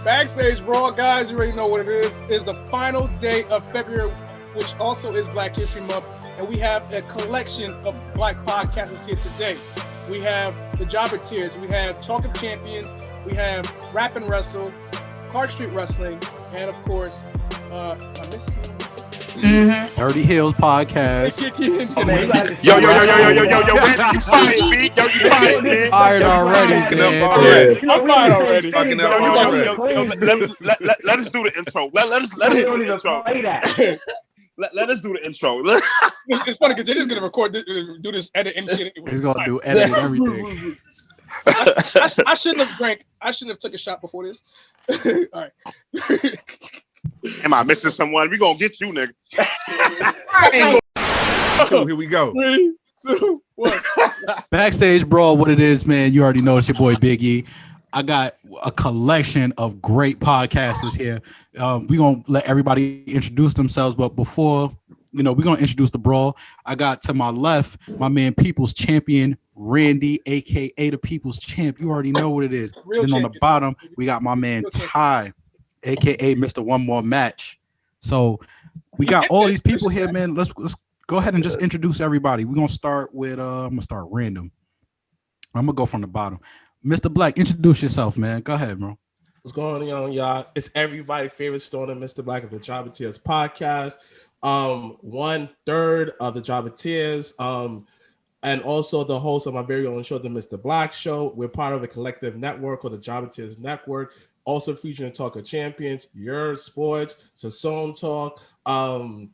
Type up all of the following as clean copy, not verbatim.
Backstage Brawl, guys, you already know what it is the final day of February, which also is Black History Month, and we have a collection of Black podcasters here today. We have the Jobber Tiers, we have Talk of Champions, we have Rap and Wrestle, Card Street Wrestling, and of course, Dirty Hills Podcast. Yo, Randy, you fired, B. Yo, you fired, man. Fired already, man. I'm fired already. Let us do the intro. Let us do the intro. Let us do the intro. It's funny because they're just gonna record this, do this edit and shit. He's gonna do edit and everything. I shouldn't have drank. I shouldn't have took a shot before this. All right. Am I missing someone? We gonna get you, nigga. So here we go. 3, 2, 1. Backstage Brawl, what it is, man. You already know it's your boy Big E. I got a collection of great podcasters here. We're going to let everybody introduce themselves. But before, we're going to introduce the Brawl. I got to my left, my man, People's Champion, Randy, a.k.a. the People's Champ. You already know what it is. Then on the bottom, we got my man, Ty, a.k.a. Mr. One More Match. So we got all these people here, man. Let's go ahead and just introduce everybody. We're going to start with, I'm going to start random. I'm going to go from the bottom. Mr. Black, introduce yourself, man. Go ahead, bro. What's going on, y'all? It's everybody's favorite stoner, Mr. Black of the Jobber Tiers podcast. 1/3 of the Jobber Tiers. And also the host of my very own show, the Mr. Black Show. We're part of a collective network called the Jobber Tiers Network. Also featuring Talk of Champions, Your Sports, Sasson Talk. I'm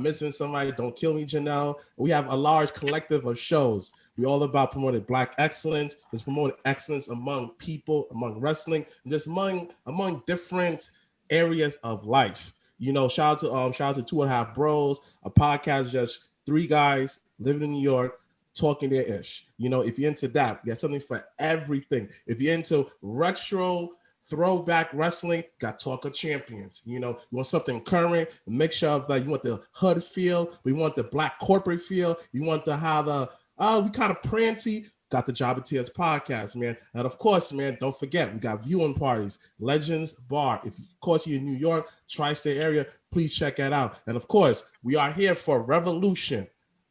missing somebody. Don't kill me, Janelle. We have a large collective of shows. We're all about promoting Black excellence. It's promoting excellence among people, among wrestling, and just among different areas of life. Shout out to 2.5 Bros, a podcast just 3 guys living in New York talking their ish. If you're into that, we got something for everything. If you're into retro throwback wrestling, got Talk of Champions. You want something current, a mixture of you want the hood feel, we want the Black corporate feel, you want we kind of prancy, got the Jobber Tiers podcast, man. And of course, man, don't forget, we got viewing parties, Legends Bar. If, of course, you're in New York, tri-state area, please check that out. And of course, we are here for Revolution,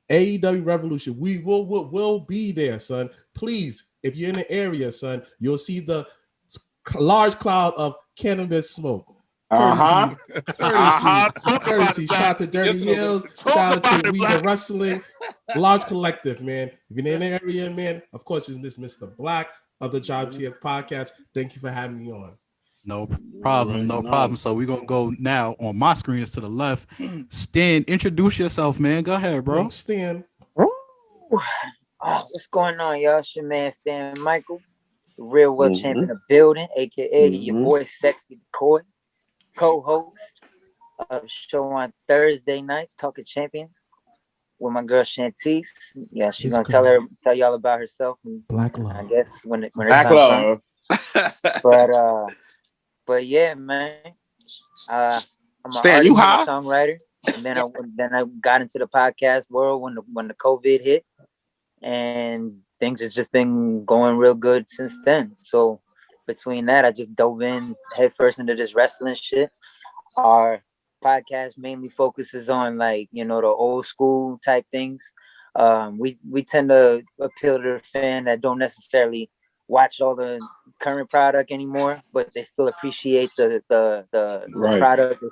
AEW Revolution. We will be there, son. Please, if you're in the area, son, you'll see the large cloud of cannabis smoke. Courtesy. Shout out to Dirty Hills. Shout out to We the Wrestling. Large collective, man. If you're in the area, man, of course, it's Mr. Black of the Jobber Tiers podcast. Thank you for having me on. No problem. So we're going to go now on my screen is to the left. Stan, introduce yourself, man. Go ahead, bro. Stan. What's going on, y'all? It's your man, Stan Michael, the real world champion of the building, a.k.a. your boy, Sexy McCoy, co-host of the show on Thursday nights, Talk of Champions, with my girl Shantice. Yeah, she's gonna tell y'all about herself. And, Black love. I guess when Black love. But yeah, man. I'm an Stan, you high? songwriter, and then I got into the podcast world when the COVID hit, and things has just been going real good since then. So between that, I just dove in headfirst into this wrestling shit. Our podcast mainly focuses on the old school type things. We tend to appeal to the fan that don't necessarily watch all the current product anymore, but they still appreciate the product.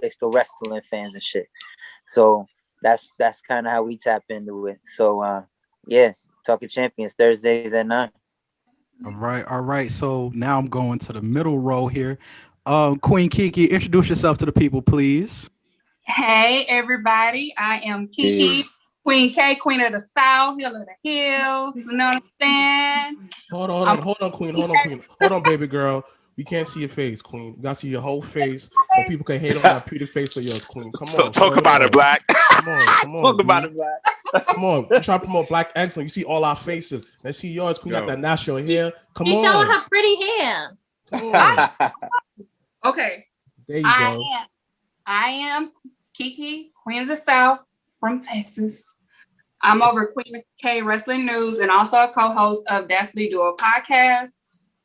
They still wrestling fans and shit. So that's kind of how we tap into it. So Talking Champions Thursdays at 9. All right. So now I'm going to the middle row here. Queen Kiki, introduce yourself to the people, please. Hey, everybody. I am Kiki, Queen K, Queen of the South, Hill of the Hills. You know what I'm saying? Hold on, Queen. Hold on, baby girl. We can't see your face, Queen. We gotta see your whole face so people can hate on that pretty face of yours, Queen. Come on. Talk about it, Black. Come on. Talk about it, Black. Come on. We try to promote Black excellence. You see all our faces. Let's see yours, Queen. Got that natural hair. Come on. She's showing her pretty hair. Come on. Okay. There you go. I am Kiki, Queen of the South from Texas. I'm over Queen K Wrestling News and also a co-host of Dastardly Duo podcast.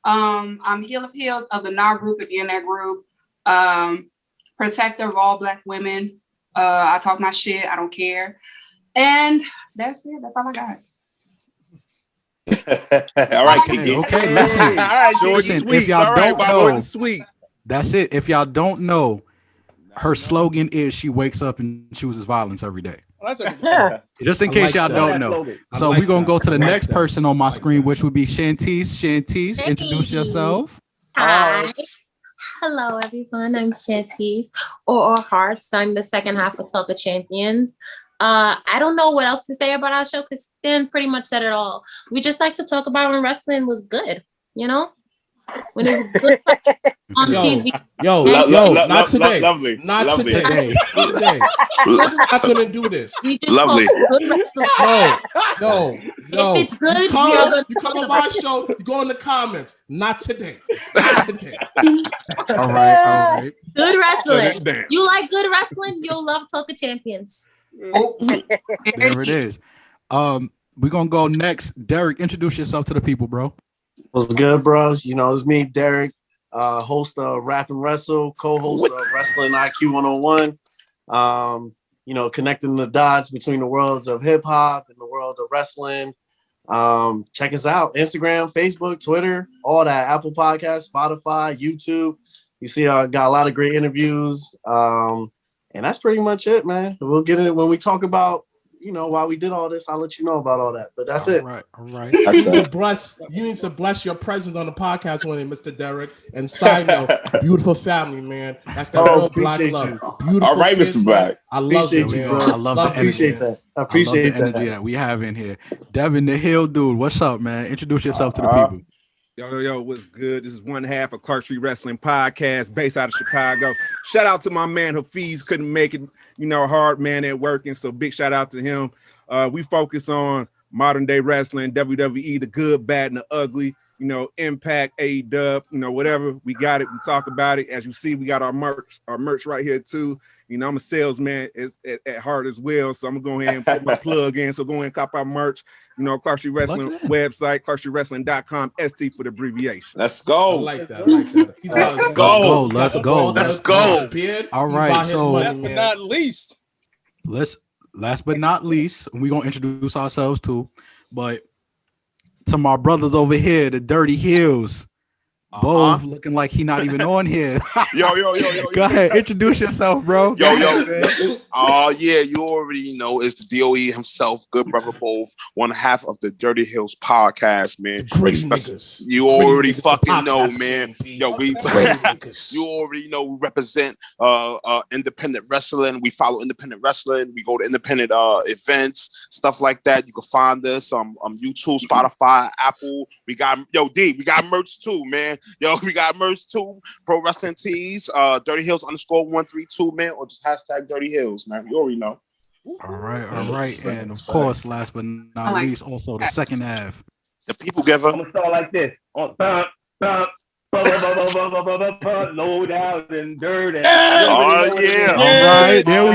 I'm Heel of Heels of the NAR group, if you're in that group. Protector of all Black women. I talk my shit. I don't care. And that's it. That's all I got. All right, Kiki. Okay, listen. All right, Short Kiki. and Sweet. if y'all All right, don't Short know, and sweet. that's it. If y'all don't know, her slogan is she wakes up and chooses violence every day. Well, that's a Just in I case like y'all that. don't know. I So like we're going to that. go to the I like next that. person on my I like screen, that. which would be Shantice. Shantice, introduce Hey. yourself. Hi. Hello, everyone. I'm Shantice, or Hearts. I'm the second half of Talk of Champions. I don't know what else to say about our show because Stan pretty much said it all. We just like to talk about when wrestling was good, you know? When it was good on TV. Not today. Lovely. Not Lovely. today. Not today. I couldn't do this. We just Lovely. talk good wrestling. No. If it's good, You we are going you to come talk on about my it. show, you go in the comments. Not today. Not today. All right. Good wrestling. Shut it down. You like good wrestling, you'll love Talk of Champions. There it is. We're going to go next. Derek, introduce yourself to the people, bro. What's good, bros? You know, it's me, Derek, host of Rap and Wrestle, co-host of Wrestling IQ 101. You know, connecting the dots between the worlds of hip hop and the world of wrestling. Check us out: Instagram, Facebook, Twitter, all that. Apple Podcasts, Spotify, YouTube. You see, I got a lot of great interviews. And that's pretty much it, man. We'll get it when we talk about, you know, while we did all this, I'll let you know about all that. But that's it. All right. You need to bless your presence on the podcast one day, Mr. Derek. And side note, beautiful family, man. That's that real Black appreciate love. you. Beautiful All right, kids, Mr. man. Black. I love you, Appreciate you, man. bro. I love Love the you, energy. Appreciate that. I I appreciate love the energy that we have in here. Devin, the Hill dude, what's up, man? Introduce yourself to the people. Yo, what's good? This is one half of Clark Street Wrestling Podcast based out of Chicago. Shout out to my man Hafiz, couldn't make it, you know, hard man at working. So big shout out to him. We focus on modern day wrestling, WWE, the good, bad, and the ugly, you know, Impact, AEW, you know, whatever. We got it. We talk about it. As you see, we got our merch right here too. You know, I'm a salesman at heart as well. So I'm gonna go ahead and put my plug in. So go ahead and cop our merch. You know, Clark Street Wrestling website, clarkstreetwrestling.com, ST for the abbreviation. Let's go. I like that. He's about Let's go. Let's go. Let's go. All right. So last but not least. Last but not least, we're gonna introduce ourselves too. But to my brothers over here, the Dirty Heels. Both looking like he not even on here. Yo. Go ahead, introduce yourself, bro. Yo. Oh, yeah, you already know it's the DOE himself, good brother both, one half of the Dirty Hills podcast, man. You already fucking know, man. Yo, you already know we represent independent wrestling. We follow independent wrestling. We go to independent events, stuff like that. You can find us on YouTube, Spotify, Apple. We got merch too, man. Yo, we got merch too. Pro Wrestling Tees, Dirty Hills _132, man, or just hashtag Dirty Hills, man. You already know. All right. And of course, last but not least, also the second half. The people giver. I'm gonna start like this. Low down and dirt. Oh yeah. All right, there we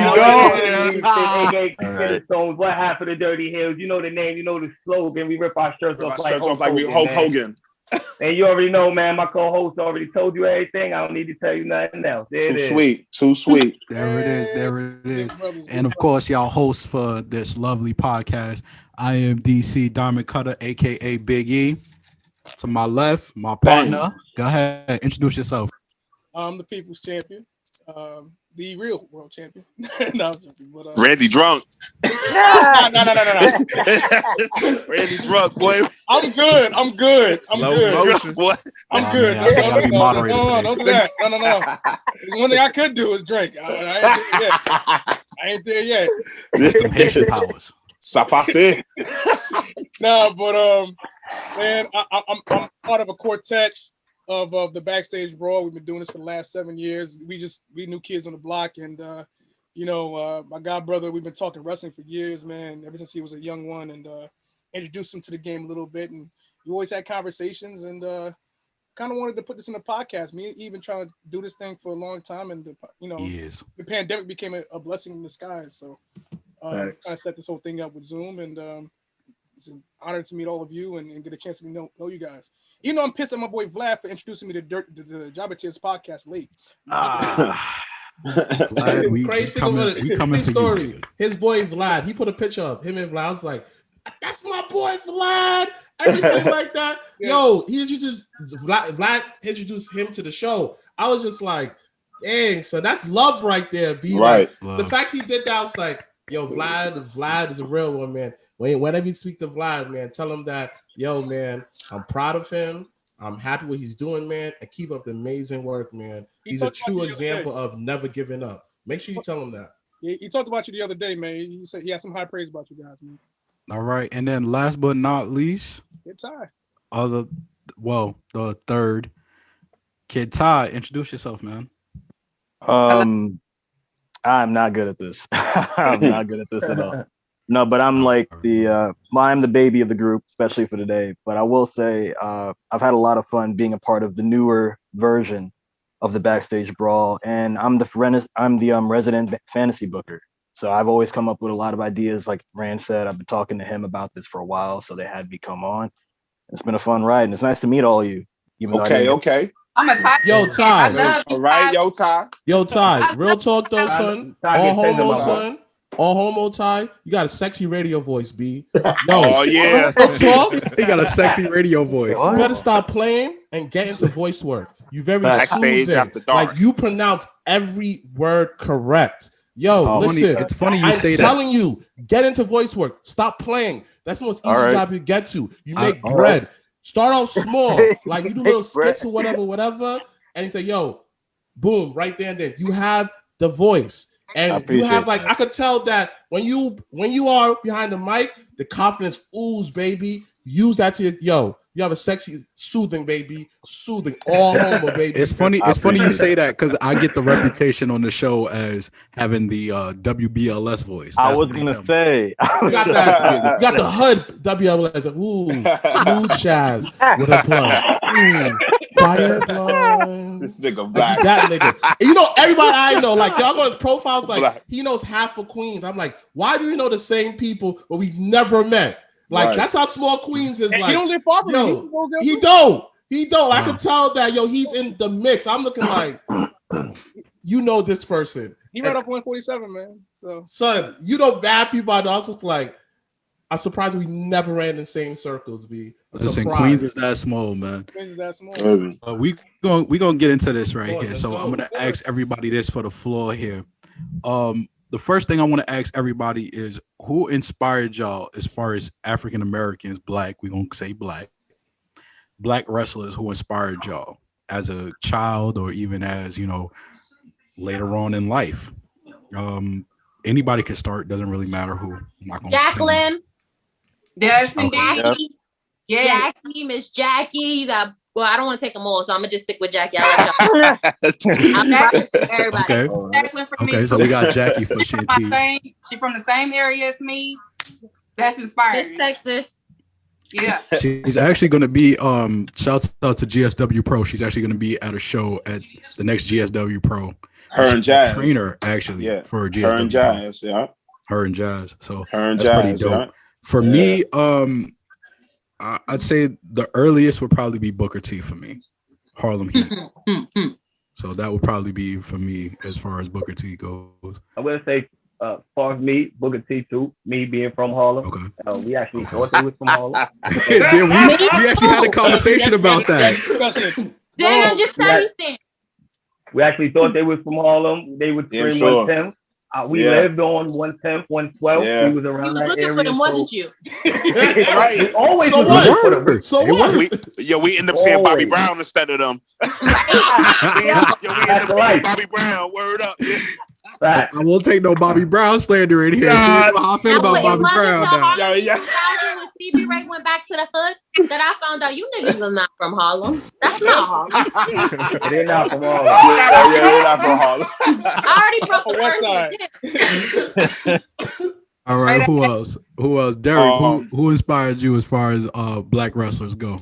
go. What half of the Dirty Hills? You know the name, you know the slogan. We rip our shirts off like Hulk Hogan. And you already know, man, my co-host already told you everything. I don't need to tell you nothing else. Too sweet. There it is. And of course, y'all hosts for this lovely podcast. I am DC Diamond Cutter, aka Big E. To my left, my partner. Go ahead, introduce yourself. I'm the People's Champion, the real world champion. No, I'm joking, but, Randy drunk. No. Randy drunk, boy. I'm good. I'm good. What? I'm good. Man, I gotta be moderated today. Don't do that. No. One thing I could do is drink. I ain't there yet. Some Haitian powers. Ça passe. No, but man, I'm part of a quartet of the Backstage Brawl. We've been doing this for the last 7 years. We new kids on the block, and my god brother, we've been talking wrestling for years, man, ever since he was a young one, and introduced him to the game a little bit, and we always had conversations, and kind of wanted to put this in a podcast. Me even trying to do this thing for a long time, and the pandemic became a blessing in disguise. So trying to set this whole thing up with Zoom, and it's an honor to meet all of you and get a chance to know you guys. Even though I'm pissed at my boy Vlad for introducing me to the Jabba Tears podcast late. Vlad, we coming for story. you. His boy Vlad, he put a picture of him and Vlad. I was like, that's my boy Vlad. Everything like that. Yeah. Yo, he introduced Vlad introduced him to the show. I was just like, dang, so that's love right there. Right. Like, the fact he did that, I was like, yo, Vlad is a real one, man. Whenever you speak to Vlad, man, tell him that, yo, man, I'm proud of him. I'm happy what he's doing, man, and keep up the amazing work, man. He's a true example of never giving up. Make sure you tell him that. He talked about you the other day, man. He said he had some high praise about you guys, man. All right, and then last but not least, Kid Ty. The third, Kid Ty. Introduce yourself, man. I'm not good at this. I'm not good at this at all. No, but I'm like I'm the baby of the group, especially for today. But I will say I've had a lot of fun being a part of the newer version of the Backstage Brawl, and I'm the resident fantasy booker. So I've always come up with a lot of ideas. Like Rand said, I've been talking to him about this for a while, so they had me come on. It's been a fun ride, and it's nice to meet all of you. Okay. I'm a Ty. Yo, Ty. I love you, All right, Yo, Ty. Real talk though, son. All homo, son. All homo, Ty. You got a sexy radio voice, B. Yo, yeah. Real talk. He got a sexy radio voice. You better stop playing and get into voice work. You very Backstage soothing. after dark. Like you pronounce every word correct. Yo, listen. It's funny you I'm say that. telling you, get into voice work. Stop playing. That's the most easy job you get to. You make bread. Right. Start out small, like you do little skits or whatever, and you say, "Yo, boom!" Right there and then you have the voice, and you have like I could tell that when you are behind the mic, the confidence ooze, baby. Use that to you have a sexy, soothing, baby, soothing, all homo, baby. It's funny you say that because I get the reputation on the show as having the WBLS voice. I was gonna say You got that. You got the HUD WLS. Ooh, smooth jazz with a blunt. Ooh, fire blunt. This nigga black. That nigga. And you know, everybody I know, like y'all go to his profiles, like black. He knows half of Queens. I'm like, why do you know the same people but we never met? Like that's how small Queens is. And like he don't live far from he don't. I can tell that he's in the mix. I'm looking like you know this person. He right up 147, man. So son, you know bad people I know. I was just like, I'm surprised we never ran in the same circles. Listen, Queens is that small, man. Queens is that small. We gonna get into this right here. So go. I'm gonna ask everybody this for the floor here. The first thing I want to ask everybody is who inspired y'all as far as African Americans, black, we're going to say black wrestlers who inspired y'all as a child or even as, later on in life. Anybody can start, doesn't really matter who. I'm not gonna Jacqueline. Yes, Jackie. Yes. Jackie, Miss Jackie. You got, well, I don't want to take them all, so I'm gonna just stick with Jackie. I'll let everybody. Okay. Jacqueline for me. Okay, so we got Jackie for Shanti. She from the same area as me. That's inspiring. Miss Texas. Yeah. She's actually going to be, shouts out to GSW Pro. She's actually going to be at a show at the next GSW Pro. Her and Jazz. Trainer, actually, for GSW. Her and Jazz, yeah. Her and Jazz. So her and that's Jazz, pretty dope. yeah. For me, I'd say the earliest would probably be Booker T for me. Harlem Heat. So that would probably be for me as far as Booker T goes. I'm going to say, for me, Booker T too, me being from Harlem. Okay. We actually thought they was from Harlem. we actually had a conversation about that. Then I just tell you, Stan. We actually thought they was from Harlem. They would scream 110. We lived on 110th, 112th. Yeah. We was around You was that looking area. for them, wasn't you? Right. We always So was what? looking for them. So what? We end up seeing Bobby Always. Brown instead of them. we end up seeing Bobby Brown. Word up. I won't take no Bobby Brown slander in here. Yeah. How I feel about Bobby Brown now. When Stevie Ray went back to the hood, that I found out you niggas are not from Harlem. That's not Harlem. They're not from Harlem. Yeah, they're not from Harlem. I already broke the person. All right, who else? Derek, who inspired you as far as black wrestlers go?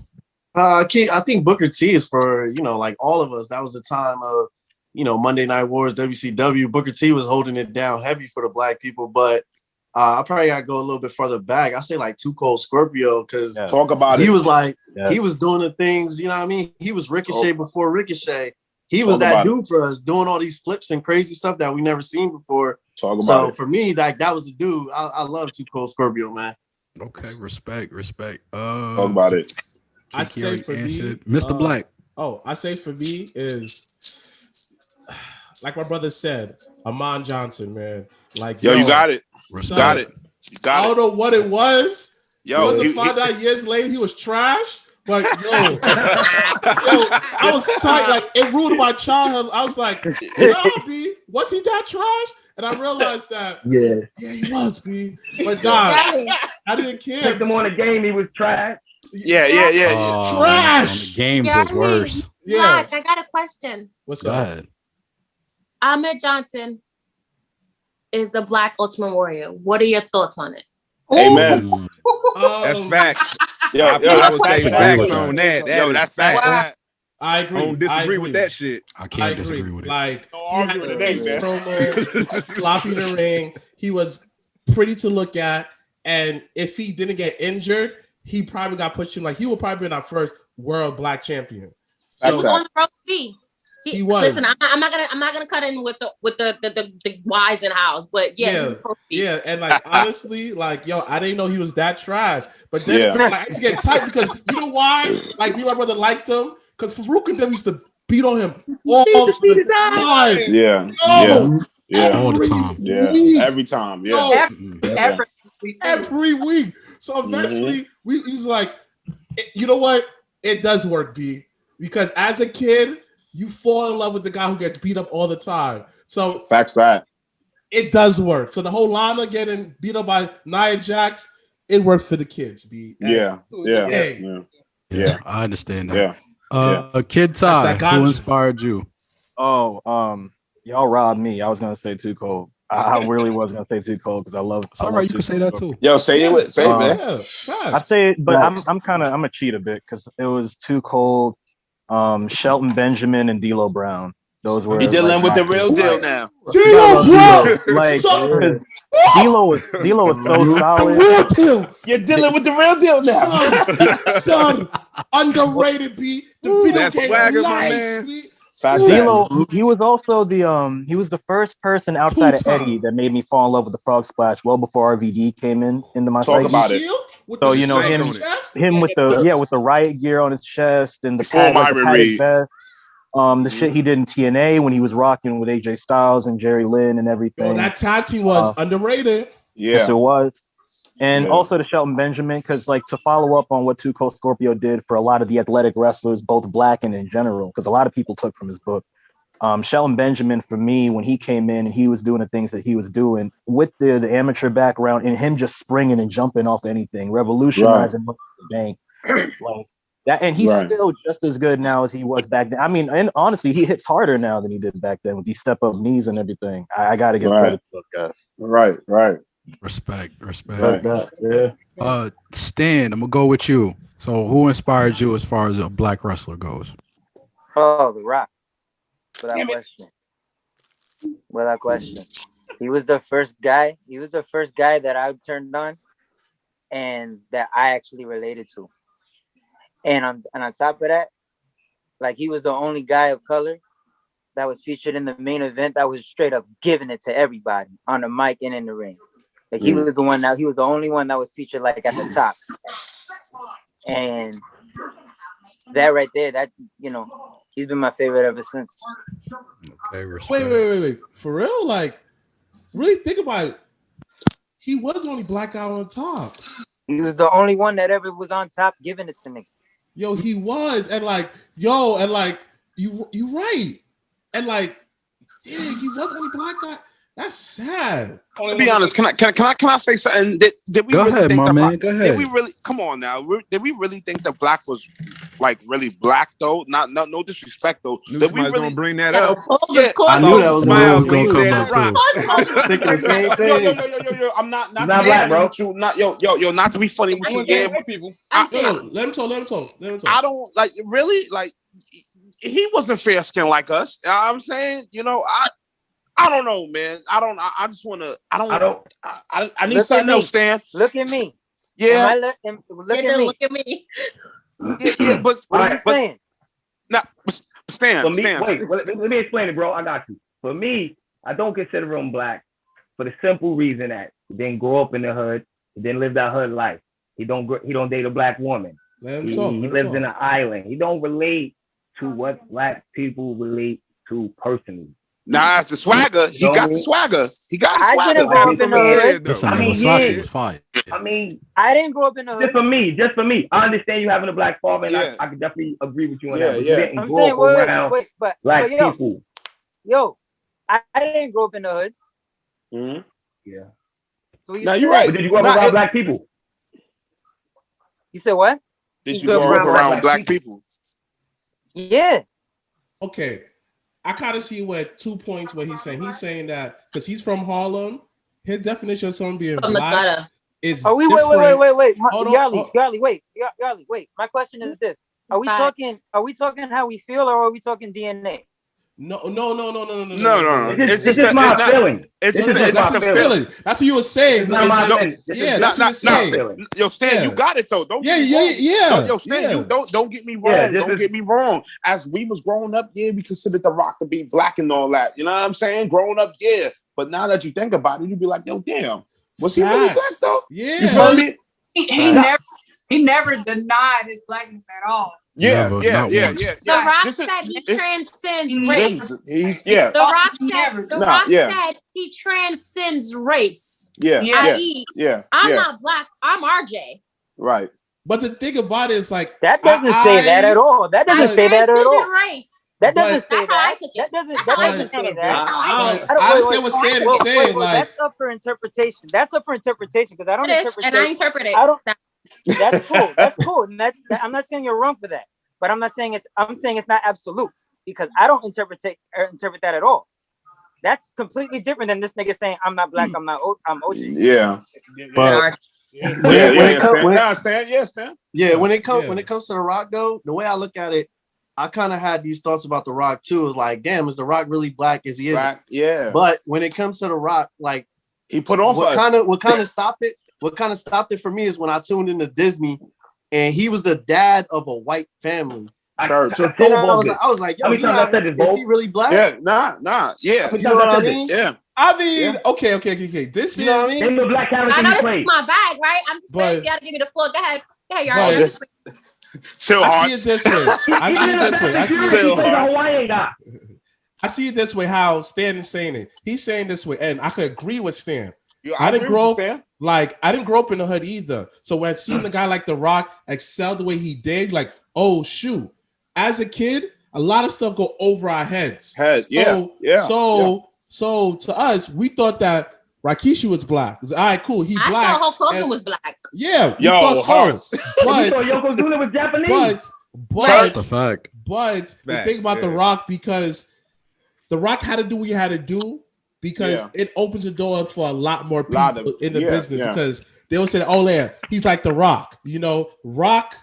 I think Booker T is for, like all of us. That was the time of, Monday Night Wars, WCW. Booker T was holding it down heavy for the black people. But, I probably gotta go a little bit further back. I say like Too Cold Scorpio because talk about he it. was like he was doing the things, you know what I mean? He was Ricochet before Ricochet. He was that dude for us doing all these flips and crazy stuff that we never seen before. So for me, that was the dude. I love Too Cold Scorpio, man. Okay, respect. Talk about it. I say for me, Mr. Black. I say for me is like my brother said, Amon Johnson, man. Like you got it. Got it. I don't know what it was. Yo, he found out years later he was trash. But I was tight. Like it ruined my childhood. I was like, B, was he that trash? And I realized that he was, B. But I didn't care. Picked him on the game, he was trash. Yeah. Trash. The games was worse. Yeah. I got a question. What's up? Ahmed Johnson is the Black Ultimate Warrior. What are your thoughts on it? Amen. That's facts. I would say facts on that. That's facts. Wow. I agree. I don't disagree with that shit. I can't disagree with it. Like, arguing today, man. Promo, sloppy in the ring. He was pretty to look at, and if he didn't get injured, he probably got pushed in. Like he would probably been our first world black champion. So he was on the road to be. He was. Listen, I'm not gonna cut in with the whys and hows, but he was supposed to be. Yeah, and like honestly, like I didn't know he was that trash. But then like, I used to get tight because you know why? Like me and my brother liked him because Farouk and them used to beat on him all the time. All the time. Every time. Yeah. Every week. So eventually he was like, you know what? It does work, B. Because as a kid, you fall in love with the guy who gets beat up all the time. So facts that. It does work. So the whole Lana getting beat up by Nia Jax, it worked for the kids, B. Yeah. I understand that. Kid Ty, who inspired you? Y'all robbed me. I was gonna say Too Cold. I really was gonna say Too Cold because I love. It's all right, you can say that too. Yo, say it, man. I say it, but I'm a cheat a bit because it was Too Cold. Shelton Benjamin and D'Lo Brown. Those were. You dealing with the real deal now. D'Lo Brown, like D'Lo was so solid. You're dealing with the real deal now. Son, underrated, B. The video game's nice, B. D'Lo, he was also the first person outside of Eddie that made me fall in love with the Frog Splash well before RVD came into my Talk psyche. about it. So you know him with the riot gear on his chest and the padded vest. The shit he did in TNA when he was rocking with AJ Styles and Jerry Lynn and everything. Yo, that tag team was underrated. Yes, it was. And also to Shelton Benjamin, because like to follow up on what Too Cold Scorpio did for a lot of the athletic wrestlers, both black and in general, because a lot of people took from his book. Shelton Benjamin, for me, when he came in and he was doing the things that he was doing with the amateur background and him just springing and jumping off anything, revolutionizing the bank, like that. And he's still just as good now as he was back then. I mean, and honestly, he hits harder now than he did back then with these step up knees and everything. I got to give credit to those guys. Right. Respect. Right. Stan, I'm gonna go with you. So, who inspired you as far as a black wrestler goes? Oh, The Rock. Without question. He was the first guy. He was the first guy that I turned on, and that I actually related to. And on top of that, like he was the only guy of color that was featured in the main event that was straight up giving it to everybody on the mic and in the ring. Like he was the one he was the only one that was featured like at the top. And that right there, that he's been my favorite ever since. Okay, wait. For real? Like, really think about it. He was the only black guy on top. He was the only one that ever was on top giving it to me. Yo, he was. And you right. And like, yeah, he was the only black guy. That's sad. To be honest, can I say something? Did we go really ahead, think my man. Go Did ahead. we really come on now? Did we really think that black was like really black though? Not no disrespect though. Did we really gonna bring that up? Yeah, I knew that was Smiles going gonna to come up too. Thinking the same thing. Yo, I'm not not black, bro. with you. Not not to be funny with you, yeah, people. Let him talk. I don't like really like he wasn't fair skinned like us. You know what I'm saying, I don't know, man. I just want to. I need Look something at else, me. Stan. Look at me. Yeah. Look at me. Yeah, but What are you saying? Nah, Stan. For me, Stan. wait, let me explain it, bro. I got you. For me, I don't consider him black for the simple reason that he didn't grow up in the hood. He didn't live that hood life. He don't date a black woman. He lives in an island. He don't relate to what black people relate to personally. Nah, it's the swagger. He got the swagger. He got the swagger. I didn't grow up in the hood. Listen, Versace was fire. I mean, I didn't grow up in the hood. Just for me. I understand you having a black father, and I can definitely agree with you on that. But you didn't I'm grow saying, up around black people. Yo, I didn't grow up in the hood. Mm-hmm. Yeah. So now you're right. But did you grow up around black people? You said what? Did you grow up around black people? Yeah. Okay. I kind of see where 2 points where he's saying that because he's from Harlem, his definition of someone being From the black gutter. is Wait. Hold on. Yarly, wait. My question is this: Are we talking how we feel, or are we talking DNA? No. It's just my feeling. That's his feeling. That's what you were saying. Yeah, that's what you're saying. Yo, Stan, you got it though. Don't Yo, Stan, you don't get me wrong. Don't get me wrong. As we was growing up, we considered The Rock to be black and all that. You know what I'm saying? Growing up, But now that you think about it, you be like, yo, damn, was he really black though? Yeah. You feel me? He never denied his blackness at all. Yeah. The Rock said he transcends race. The Rock said he transcends race. I.e., I'm not black. I'm RJ. Right. But the thing about it is like that doesn't say that at all. That doesn't say that at all. Race. That doesn't say that. That doesn't say that. I understand what Stan is saying. Like that's up for interpretation. Because I don't interpret. And I interpret it. I don't. That's cool. That's cool. And I'm not saying you're wrong for that. But I'm not saying I'm saying it's not absolute because I don't interpret that at all. That's completely different than this nigga saying I'm not black. I'm OG. Yeah. But Stan. Yeah, when it comes to The Rock though, the way I look at it, I kind of had these thoughts about The Rock too. It's like, damn, is The Rock really black? Is he black? Yeah. But when it comes to The Rock, like he put on what kind of stopped it? What kind of stopped it for me is when I tuned into Disney, and he was the dad of a white family. I was like, yo, is he really black? Yeah, nah. Yeah. You know what I mean? Yeah. I mean, okay. This is. I know this is my bag, right? I'm just saying, you gotta give me the floor. Go ahead, y'all. Chill, I see it this way. I see it this way. How Stan is saying it. He's saying this way, and I could agree with Stan. I didn't grow up in the hood either. So when I seen the guy like The Rock excel the way he did, like, oh shoot. As a kid, a lot of stuff go over our heads. So to us, we thought that Rikishi was black. All right, cool. He black. I thought Hulk Hogan was black. Yeah, we thought so. But Yokozuna was Japanese. But the thing about The Rock, because The Rock had to do what he had to do, because it opens the door up for a lot more people in the business. Because they will say, oh yeah, he's like The Rock. You know, Rock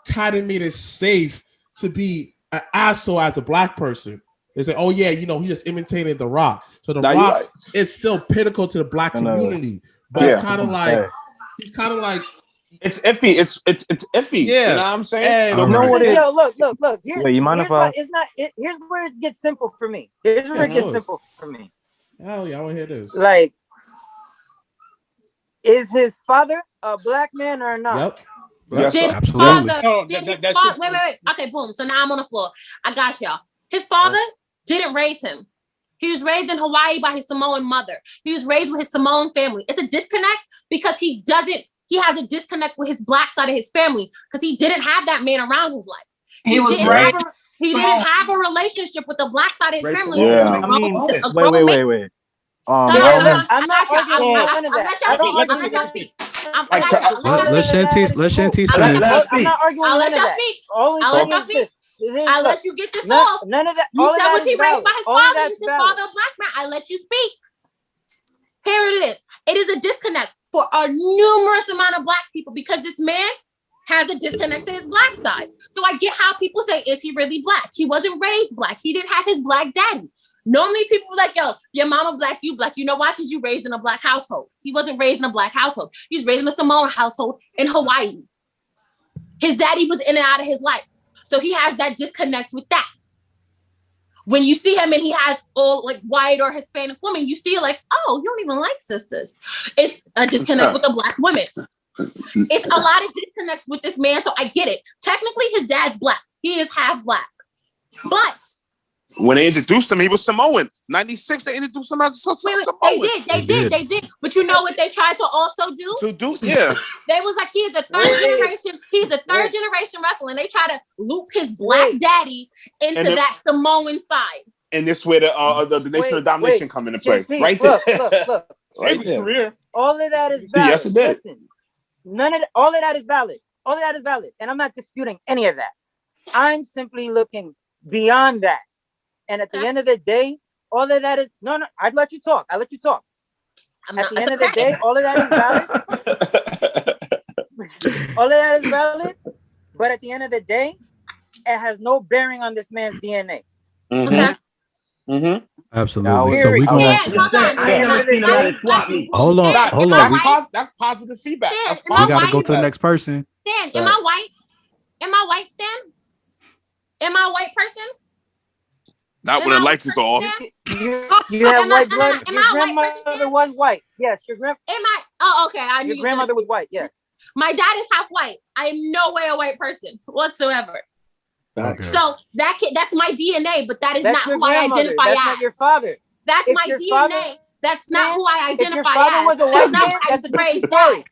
kind of made it safe to be an asshole as a black person. They say, oh yeah, you know, he just imitated The Rock. So The Rock is still pinnacle to the black community. But it's kind of like, he's kind of like, it's iffy. It's iffy. Yeah. You know what I'm saying? You know what it is? Yo, look. Wait, you mind if I? Here's where it gets simple for me. Hell yeah, I want to hear this. Like, is his father a black man or not? Yep. Yes, absolutely. Wait. Okay, boom. So now I'm on the floor. I got y'all. His father didn't raise him. He was raised in Hawaii by his Samoan mother. He was raised with his Samoan family. It's a disconnect because he has a disconnect with his black side of his family because he didn't have that man around his life. He didn't have a relationship with the black side of his family. Yeah. Wait. I'm not arguing that. Let Shanti finish. I'm not arguing I'll let y'all speak. I'll let you get this off. None of that. You said was he raised by his father? He's his father, a black man. I let you speak. Here it is. It is a disconnect for a numerous amount of black people because this man has a disconnect to his black side. So I get how people say, is he really black? He wasn't raised black. He didn't have his black daddy. Normally people are like, yo, your mama black, you black. You know why? Because you raised in a black household. He wasn't raised in a black household. He was raised in a Samoan household in Hawaii. His daddy was in and out of his life. So he has that disconnect with that. When you see him and he has all like white or Hispanic women, you see like, oh, you don't even like sisters. It's a disconnect with the black women. It's a lot of disconnect with this man, so I get it. Technically, his dad's black. He is half black. But when they introduced him, he was Samoan. 96, they introduced him as Samoan. They did. But you know what they tried to also do? Yeah. They was like, he's a third generation wrestler, and they try to loop his black daddy into that Samoan side. And this where the Nation of Domination come into play. Right there. Look. Right there. All of that is valid. Yes, it did. Listen, all of that is valid. All of that is valid. And I'm not disputing any of that. I'm simply looking beyond that. And at the end of the day, all of that is no. I'd let you talk. At the end of the day, all of that is valid. All of that is valid. But at the end of the day, it has no bearing on this man's DNA. Okay. Mm-hmm. Absolutely. So we gonna hold on. That's positive feedback. We gotta go to the next person. Stan, am I white? Am I white, Stan? Am I a white person? Not when the lights is off. You have white blood. Your grandmother was white. Yes, your grandmother. Am I? Oh, okay. I knew your grandmother was white. Yes. My dad is half white. I am no way a white person whatsoever. Okay. So that's my DNA, but that is not who I identify that's as. Not your father. That's if my your DNA. Father, that's not who I identify if your father as. Was a white man, that's not how you raised that.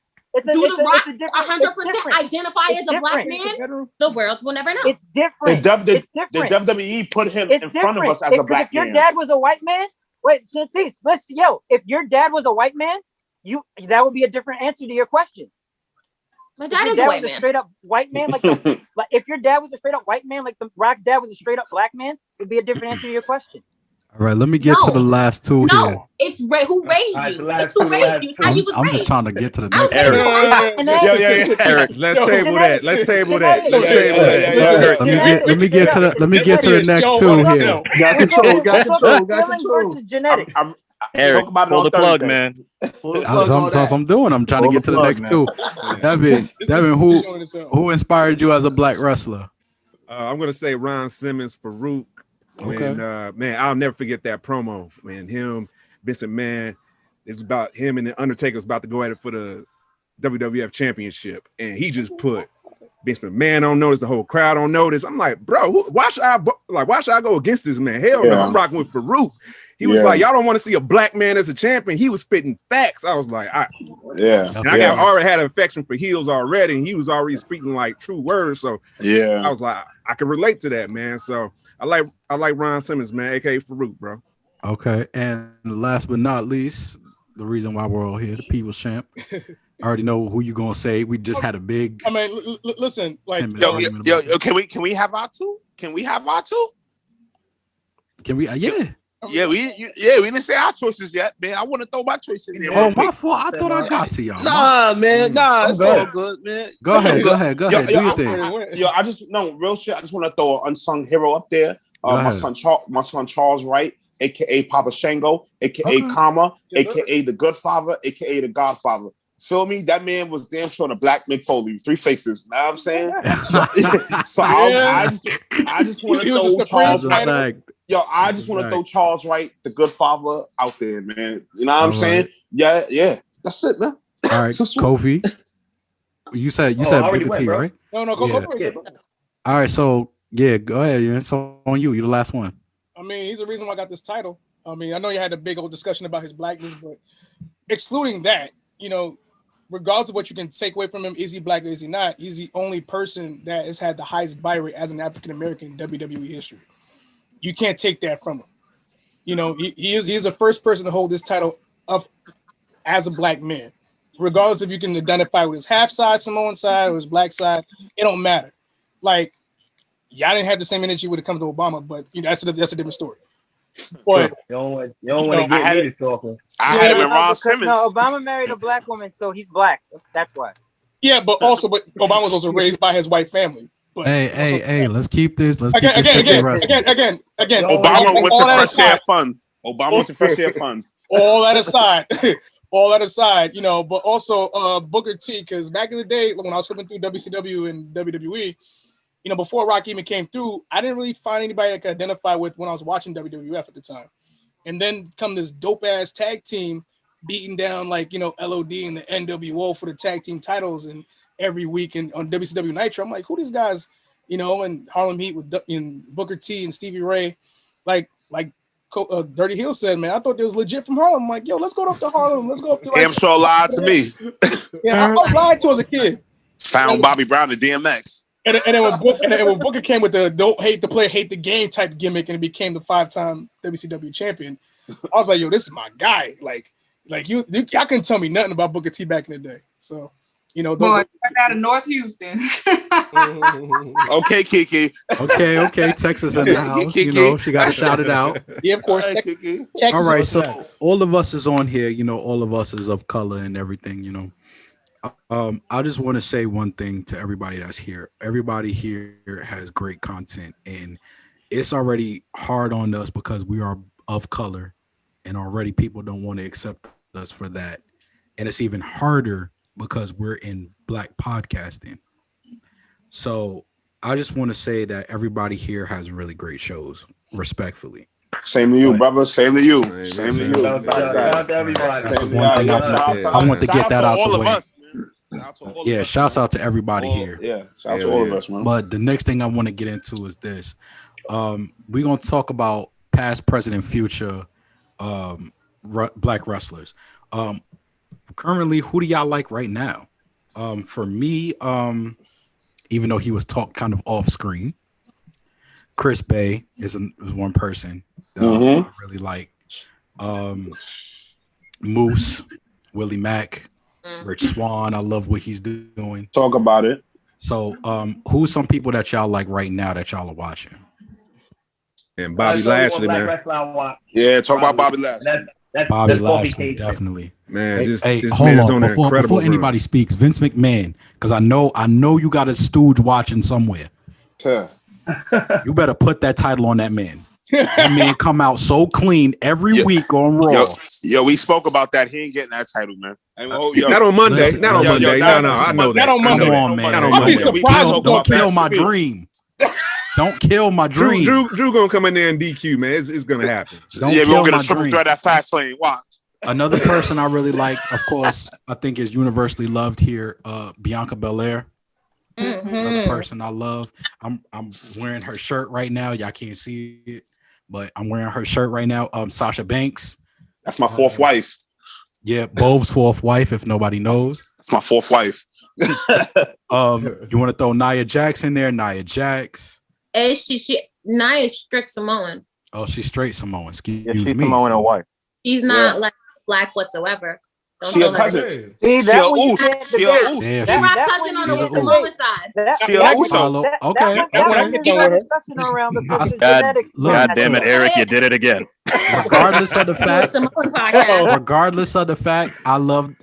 Do the Rock 100% identify as a black man? The world will never know. It's different. The WWE put him in front of us as a black man. If your dad was a white man, wait, Shantice, listen, if your dad was a white man, that would be a different answer to your question. My dad is a white man. Straight up white man, like if your dad was a straight up white man, like the Rock's dad was a straight up black man, it would be a different answer to your question. All right, let me get to the last two here. No, it's who raised you. It's who raised you. It's how you was raised. I'm just trying to get to the next. Eric, let's table that. Let me get to the next two here. Got control. Eric, pull the plug, man. That's what I'm doing. I'm trying to get to the next two. Devin, who inspired you as a black wrestler? I'm gonna say Ron Simmons, Farouk. When man, I'll never forget that promo. Man, him, Vincent Man, it's about him and the Undertaker's about to go at it for the WWF Championship, and he just put Vince McMahon on notice, the whole crowd on notice. I'm like, bro, why should I go against this man? Hell no, I'm rocking with Farouk. He was like, y'all don't want to see a black man as a champion. He was spitting facts. I was like, I already had an affection for heels already, and he was already speaking like true words. So I was like, I can relate to that, man. So I like Ron Simmons, man, aka Farouk, bro. Okay, and last but not least, the reason why we're all here, the People's Champ. I already know who you're gonna say. We just had a big. I mean, listen, like, can we have our two? Can we have our two? Can we? Yeah, we didn't say our choices yet, man. I want to throw my choice in there. Oh, my fault. I thought I got to y'all. Nah, man. It's all good, man. Go ahead. Do your thing. I just real shit. I just want to throw an unsung hero up there. My son Charles Wright, aka Papa Shango, aka Karma, aka the Good Father, aka the Godfather. Feel me? That man was damn sure the black Mick Foley, three faces. Know what I'm saying? So I just want to throw Charles Wright. I just want to throw Charles Wright, the Good Father, out there, man. You know what I'm saying? Yeah. That's it, man. All right, Kofi. You said Booker T, right? No, go for it. All right, so go ahead. It's on you. You're the last one. I mean, he's the reason why I got this title. I mean, I know you had a big old discussion about his blackness, but excluding that, regardless of what you can take away from him, is he black or is he not? He's the only person that has had the highest buy rate as an African American in WWE history. You can't take that from him. He is the first person to hold this title up as a black man. Regardless if you can identify with his half side, Samoan side, or his black side, it don't matter. Like, y'all didn't have the same energy when it comes to Obama, but that's a different story. But you don't want to get me to talking. I had him in Ron Simmons. No, Obama married a black woman, so he's black. That's why. Yeah, but Obama was also raised by his white family. Hey, let's keep this. Let's keep Again. Obama went to Fresh Air Fund. Obama went to Fresh Air Fund. All that aside, you know, but also Booker T, because back in the day when I was flipping through WCW and WWE, you know, before Rock even came through, I didn't really find anybody I could identify with when I was watching WWF at the time. And then come this dope ass tag team beating down like, you know, LOD and the NWO for the tag team titles and every week and on WCW Nitro. I'm like, who these guys, you know, and Harlem Heat with Booker T and Stevie Ray, like Dirty Hill said, man, I thought they was legit from Harlem. I'm like, yo, let's go up to Harlem. Let's go up to Damn sure lied to me. Yeah, I was lied to as a kid. Found Bobby Brown at DMX. And then when Booker came with the don't hate the play, hate the game type gimmick, and it became the 5-time WCW champion, I was like, yo, this is my guy. Like you y'all couldn't tell me nothing about Booker T back in the day. So, you know, boy, out of North Houston. Okay, Kiki. Okay, Texas in the house. You know, she got to shout it out. Yeah, of course. Kiki. All right, so all of us is on here. You know, all of us is of color and everything. You know, I just want to say one thing to everybody that's here. Everybody here has great content, and it's already hard on us because we are of color, and already people don't want to accept us for that, and it's even harder because we're in Black podcasting. So I just want to say that everybody here has really great shows, respectfully. Same to you, brother. Same to you. Same to you. Shout out to everybody. I want to get that out the way. Yeah, shouts out to everybody here. Yeah, shout out to all of us, man. But the next thing I want to get into is this. We're going to talk about past, present, and future Black wrestlers. Currently, who do y'all like right now? For me, even though he was talked kind of off screen, Chris Bay is one person that I really like. Moose, Willie Mack, Rich Swann. I love what he's doing. Talk about it. So, who's some people that y'all like right now that y'all are watching? And Bobby Lashley, man. Yeah, talk about Bobby Lashley. Bobby Lashley, definitely. Man, this hold man is on. on Before anybody speaks, Vince McMahon, because I know you got a stooge watching somewhere. You better put that title on that man. That man come out so clean every week on Raw. Yo, we spoke about that. He ain't getting that title, man. Not on Monday. Listen, not on Monday. No, I know that. Not on Monday. Come on, man. Not on I'll be Monday. surprised. Don't kill my dream. Don't kill my dream. Drew gonna come in there and DQ, man. It's gonna happen. Don't we're kill gonna get my a triple dream. threat at Fastlane. Watch. Another person I really like, of course, I think is universally loved here, Bianca Belair. Another person I love. I'm wearing her shirt right now. Y'all can't see it, but I'm wearing her shirt right now. Sasha Banks. That's my fourth wife. Yeah, Bove's fourth wife, if nobody knows. That's my fourth wife. You want to throw Nia Jax in there? Nia Jax. She Nia's strict Samoan. Oh, she's straight Samoan. Excuse She's me. Samoan or white. She's not like Black whatsoever. Don't She a feel like cousin. it. See, She a oos. She a oos. Yeah, You're my That cousin one on you the did Samoan great. side. She a uso. Okay. That discussion around because of genetics. God damn it, Eric, you did it again. Regardless of the fact, Samoan podcast. regardless of the fact, I love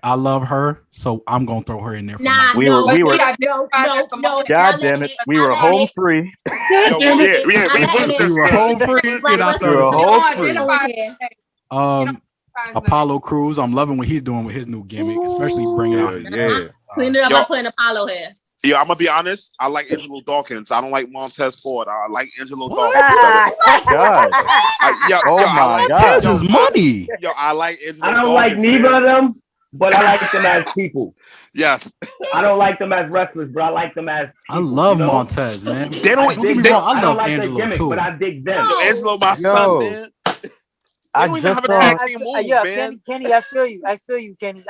her, so I'm gonna throw her in there. For Nah, We no, were- we were- no. God damn it, we were home free. We were home free. Apollo Crews, I'm loving what he's doing with his new gimmick, especially bringing out his Clean it up by putting Apollo here. Yeah, I'm gonna be honest. I like Angelo Dawkins. I don't like Montez Ford. I like Angelo Dawkins. God. I like Montez is money. Yo, I like Angelo I don't Dawkins, like neither man. of them, but I like them as people. Yes. I don't like them as wrestlers, but I like them as people, I love you know? Montez, man. They don't. Get me They, wrong, I I don't love like their Angelo gimmick, too. but I dig them. No. Angelo, my son, man. They don't even have a tag team move, man. Kenny, I feel you, Kenny.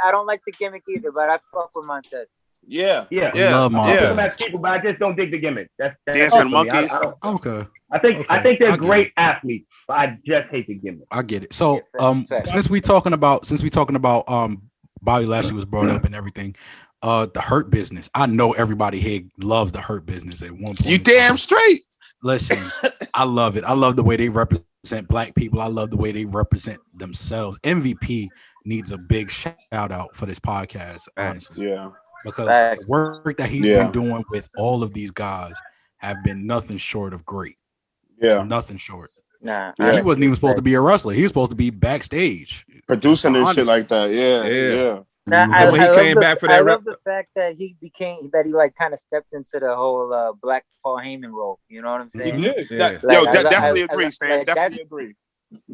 I don't like the gimmick either, but I fuck with Montez. Yeah. I love I like Montez. them as people, but I just don't dig the gimmick. That's Dancing all for me. monkeys. Okay, I think Okay. they're I get great athletes, but I just hate the gimmick. I get it. So, fact. since we talking about Bobby Lashley was brought up and everything, the Hurt Business. I know everybody here loves the Hurt Business at one point. You damn straight. Listen, I love it. I love the way they represent Black people. I love the way they represent themselves. MVP needs a big shout out for this podcast, honestly. Yeah. because the work that he's been doing with all of these guys have been nothing short of great. Yeah, nothing short. Nah, he wasn't even supposed to be a wrestler. He was supposed to be backstage producing and shit like that. Yeah. Now, I when he came back for that, I love the fact that he like kind of stepped into the whole Black Paul Heyman role. You know what I'm saying? Definitely agree, Stan. Definitely agree.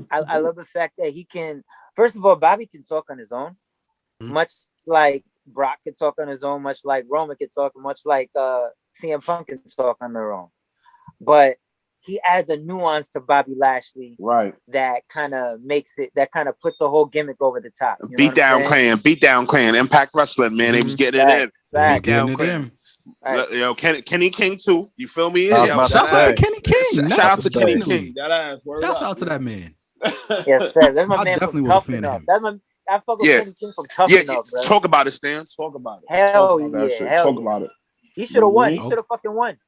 I love the fact that he can. First of all, Bobby can talk on his own, much like Brock can talk on his own, much like Roman can talk, much like CM Punk can talk on their own. But he adds a nuance to Bobby Lashley, right? That kind of makes it. That kind of puts the whole gimmick over the top. You know Beatdown Clan, Impact Wrestling, man. They was getting it in. Getting it in. You know, Kenny King too. You feel me? Shout out to Kenny King. Shout out to Kenny King. Shout out to that man. Yes, sir. That's my man from Tough Enough. I fuck with Kenny King from Tough Enough, bro. Talk about it, Stan. Talk about it. Hell yeah. Talk about it. He should have won. He should have fucking won.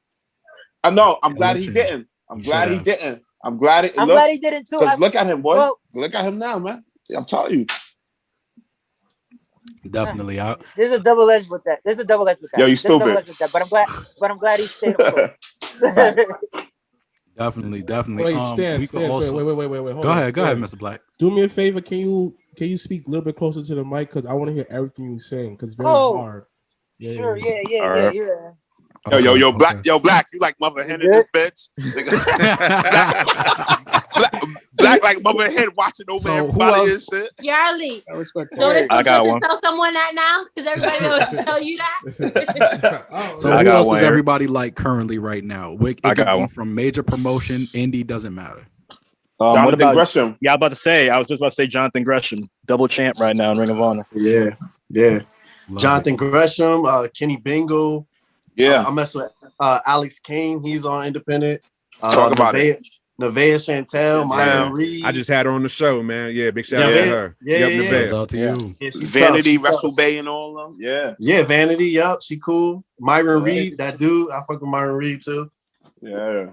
I know. I'm glad he didn't. I'm glad he didn't. I'm glad he didn't too. Because look at him, boy. Look at him now, man. I'm telling you. Definitely out. There's a double edge with that. Yo, you stupid. But I'm glad he stayed up. Definitely. Wait, Stan, wait. Go ahead, Mr. Black. Do me a favor. Can you speak a little bit closer to the mic because I want to hear everything you're saying because it's very hard. Sure. Yeah. Yo, Black, you like Mother Hen in this bitch? Black like Mother Hen watching over everybody and shit. Yarly, don't it feel good to tell someone that now? Because everybody else should tell you that. So who else is everybody like currently right now? It can be from major promotion, indie, doesn't matter. Jonathan Gresham. Yeah, I was just about to say Jonathan Gresham, double champ right now in Ring of Honor. Yeah. Jonathan Gresham, Kenny Bingo. Yeah, I'm messing with Alex Kane. He's on independent. Talk about it. Nevaeh Chantel, Myron Reed. I just had her on the show, man. Yeah, big shout out to her. Shout out to you. Vanity, Wrestle Bay, and all of them. Yeah, Vanity. Yup, she cool. Myron Reed, that dude. I fuck with Myron Reed too. Yeah.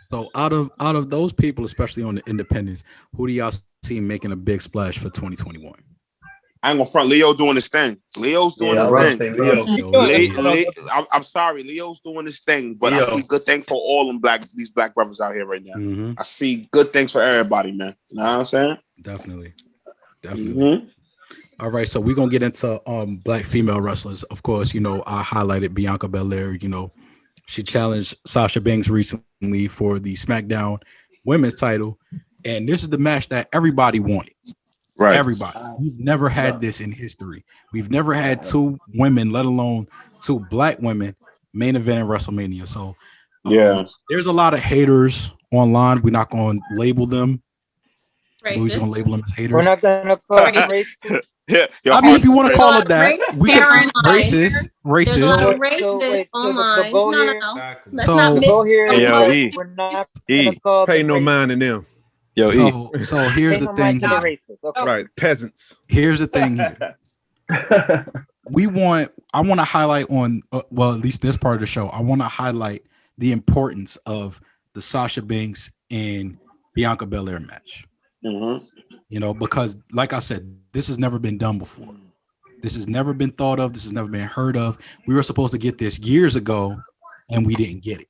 So out of those people, especially on the independents, who do y'all see making a big splash for 2021? I ain't gonna front. Leo doing his thing. Leo's doing his thing. I'm sorry, Leo's doing his thing, but I see good things for all them these black brothers out here right now. Mm-hmm. I see good things for everybody, man. You know what I'm saying? Definitely. Mm-hmm. All right, so we're gonna get into black female wrestlers. Of course, I highlighted Bianca Belair. She challenged Sasha Banks recently for the SmackDown Women's title, and this is the match that everybody wanted. Right. Everybody. We've never had this in history. We've never had two women, let alone two black women, main event in WrestleMania. So there's a lot of haters online. We're not going to label them. We're going to label them as haters. We're not going to call them racist. I mean, if you want to call it that, we can racist. There's a lot of racist online. No. Let's not miss. We're not pay no mind to them. So here's the thing. Right, peasants. Here's the thing. I want to highlight on, at least this part of the show, I want to highlight the importance of the Sasha Banks and Bianca Belair match. Mm-hmm. Because like I said, this has never been done before. This has never been thought of. This has never been heard of. We were supposed to get this years ago, and we didn't get it,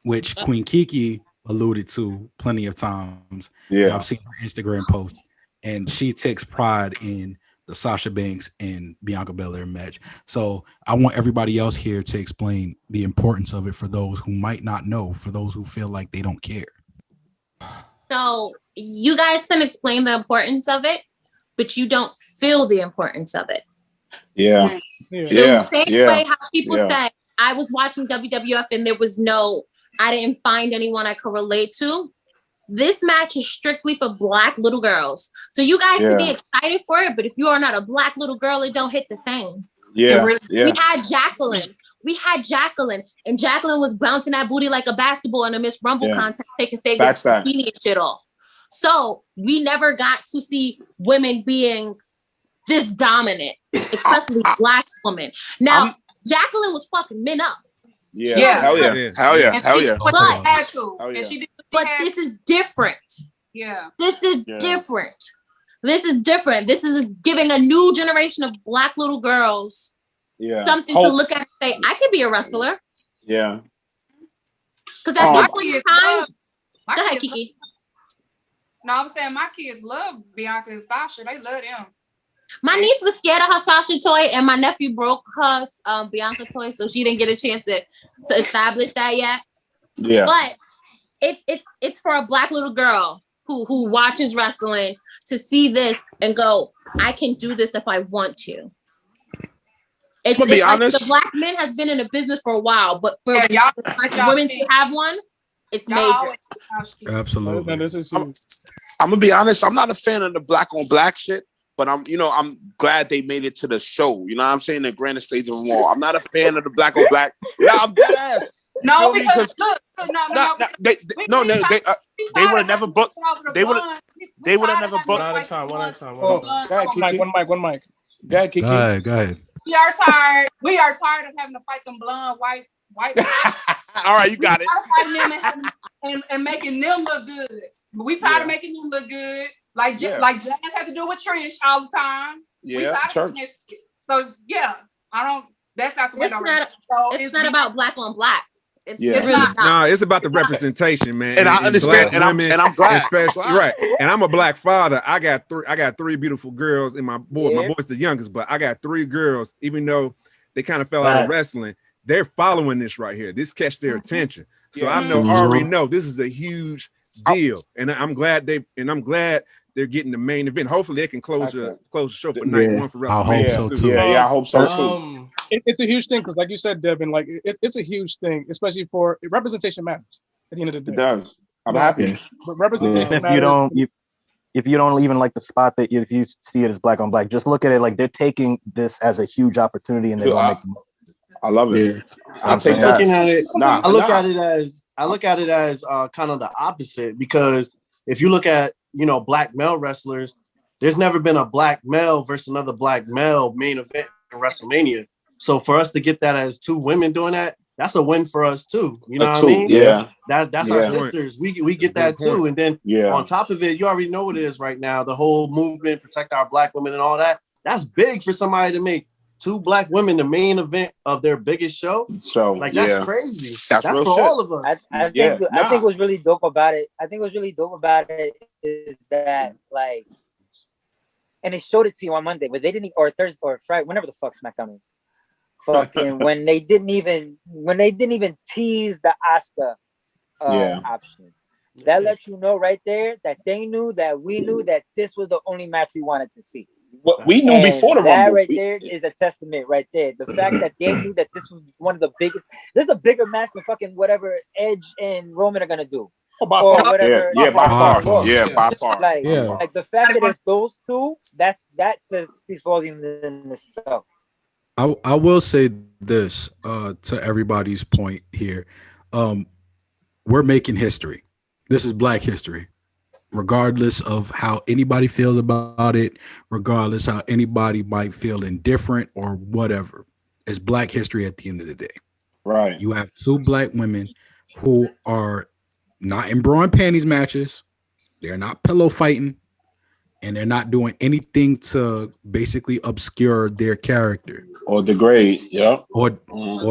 which Queen Kiki alluded to plenty of times. I've seen her Instagram posts, and she takes pride in the Sasha Banks and Bianca Belair match. So I want everybody else here to explain the importance of it for those who might not know, for those who feel like they don't care. So you guys can explain the importance of it, but you don't feel the importance of it. Yeah. The same way how people say, I was watching WWF and I didn't find anyone I could relate to. This match is strictly for black little girls. So you guys can be excited for it, but if you are not a black little girl, it don't hit the same. We had Jacqueline, and Jacqueline was bouncing that booty like a basketball in a Miss Rumble contest, taking stage bikini shit off. So we never got to see women being this dominant, especially black women. Now, Jacqueline was fucking men up. Hell yeah. But this is different. This is different. This is different. This is giving a new generation of black little girls something to look at and say, I could be a wrestler. Yeah. Because at this point in time, go ahead, Kiki. No, I'm saying my kids love Bianca and Sasha. They love them. My niece was scared of her Sasha toy, and my nephew broke her Bianca toy, so she didn't get a chance to establish that yet. Yeah. But it's for a black little girl who watches wrestling to see this and go, I can do this if I want to. It's be like honest. the black men has been in the business for a while, but for women to have one, it's major. Absolutely. I'm gonna be honest. I'm not a fan of the black on black shit, but I'm glad they made it to the show. You know what I'm saying? The grandest stage of them all. I'm not a fan of the black on black. Yeah, I'm dead ass. No, because look, they would have never booked. They would have never booked. One at a time. Go ahead, one mic. Go ahead, Kiki. Go ahead. we are tired. We are tired of having to fight them blonde white. All right, you got it. and making them look good. We tired of making them look good. Like Jazz had to do with Trish all the time. Yeah, church. So yeah, I don't. That's not the way. It's not about black on black. It's really not. No, it's about the representation, man. And I understand, and I'm glad. Especially, right. And I'm a black father. I got three beautiful girls, and my boy's the youngest, but I got 3 girls, even though they kind of fell out of wrestling. They're following this right here. This catch their attention. So I already know this is a huge deal. And I'm glad they're getting the main event. Hopefully they can close the show for night one for WrestleMania. I hope so too. Yeah, I hope so too. It's a huge thing because, like you said, Devin, like it's a huge thing, especially for representation matters at the end of the day. It does. I'm happy. But representation If matters. if you don't even like the spot that if you see it as black on black, just look at it like they're taking this as a huge opportunity and they're gonna make the most. I love it. I'll take that. Looking at it, I look at it as kind of the opposite, because if you look at black male wrestlers, there's never been a black male versus another black male main event in WrestleMania. So for us to get that as 2 women doing that, that's a win for us too. You know what I mean? Yeah. That's our sisters. We get that too. And then on top of it, you already know what it is right now. The whole movement, protect our black women and all that. That's big for somebody to make 2 black women the main event of their biggest show. So like that's crazy. That's for shit. all of us. I think what's really dope about it. Is that like, and they showed it to you on Monday, but they didn't, or Thursday or Friday, whenever the fuck SmackDown is. Fucking when they didn't even tease the Asuka option. That lets you know right there that they knew that we knew that this was the only match we wanted to see. What we knew before the Rumble. That right there is a testament right there. The fact that they knew that this was one of the biggest. This is a bigger match than fucking whatever Edge and Roman are gonna do. By far. Whatever, by far. Yeah, by far. Like the fact that it's those 2, that speaks volumes in itself. I will say this to everybody's point here. We're making history. This is Black history. Regardless of how anybody feels about it, regardless how anybody might feel indifferent or whatever, it's Black history at the end of the day. Right. You have 2 black women who are not in bra and panties matches. They're not pillow fighting. And they're not doing anything to basically obscure their character. Or degrade, or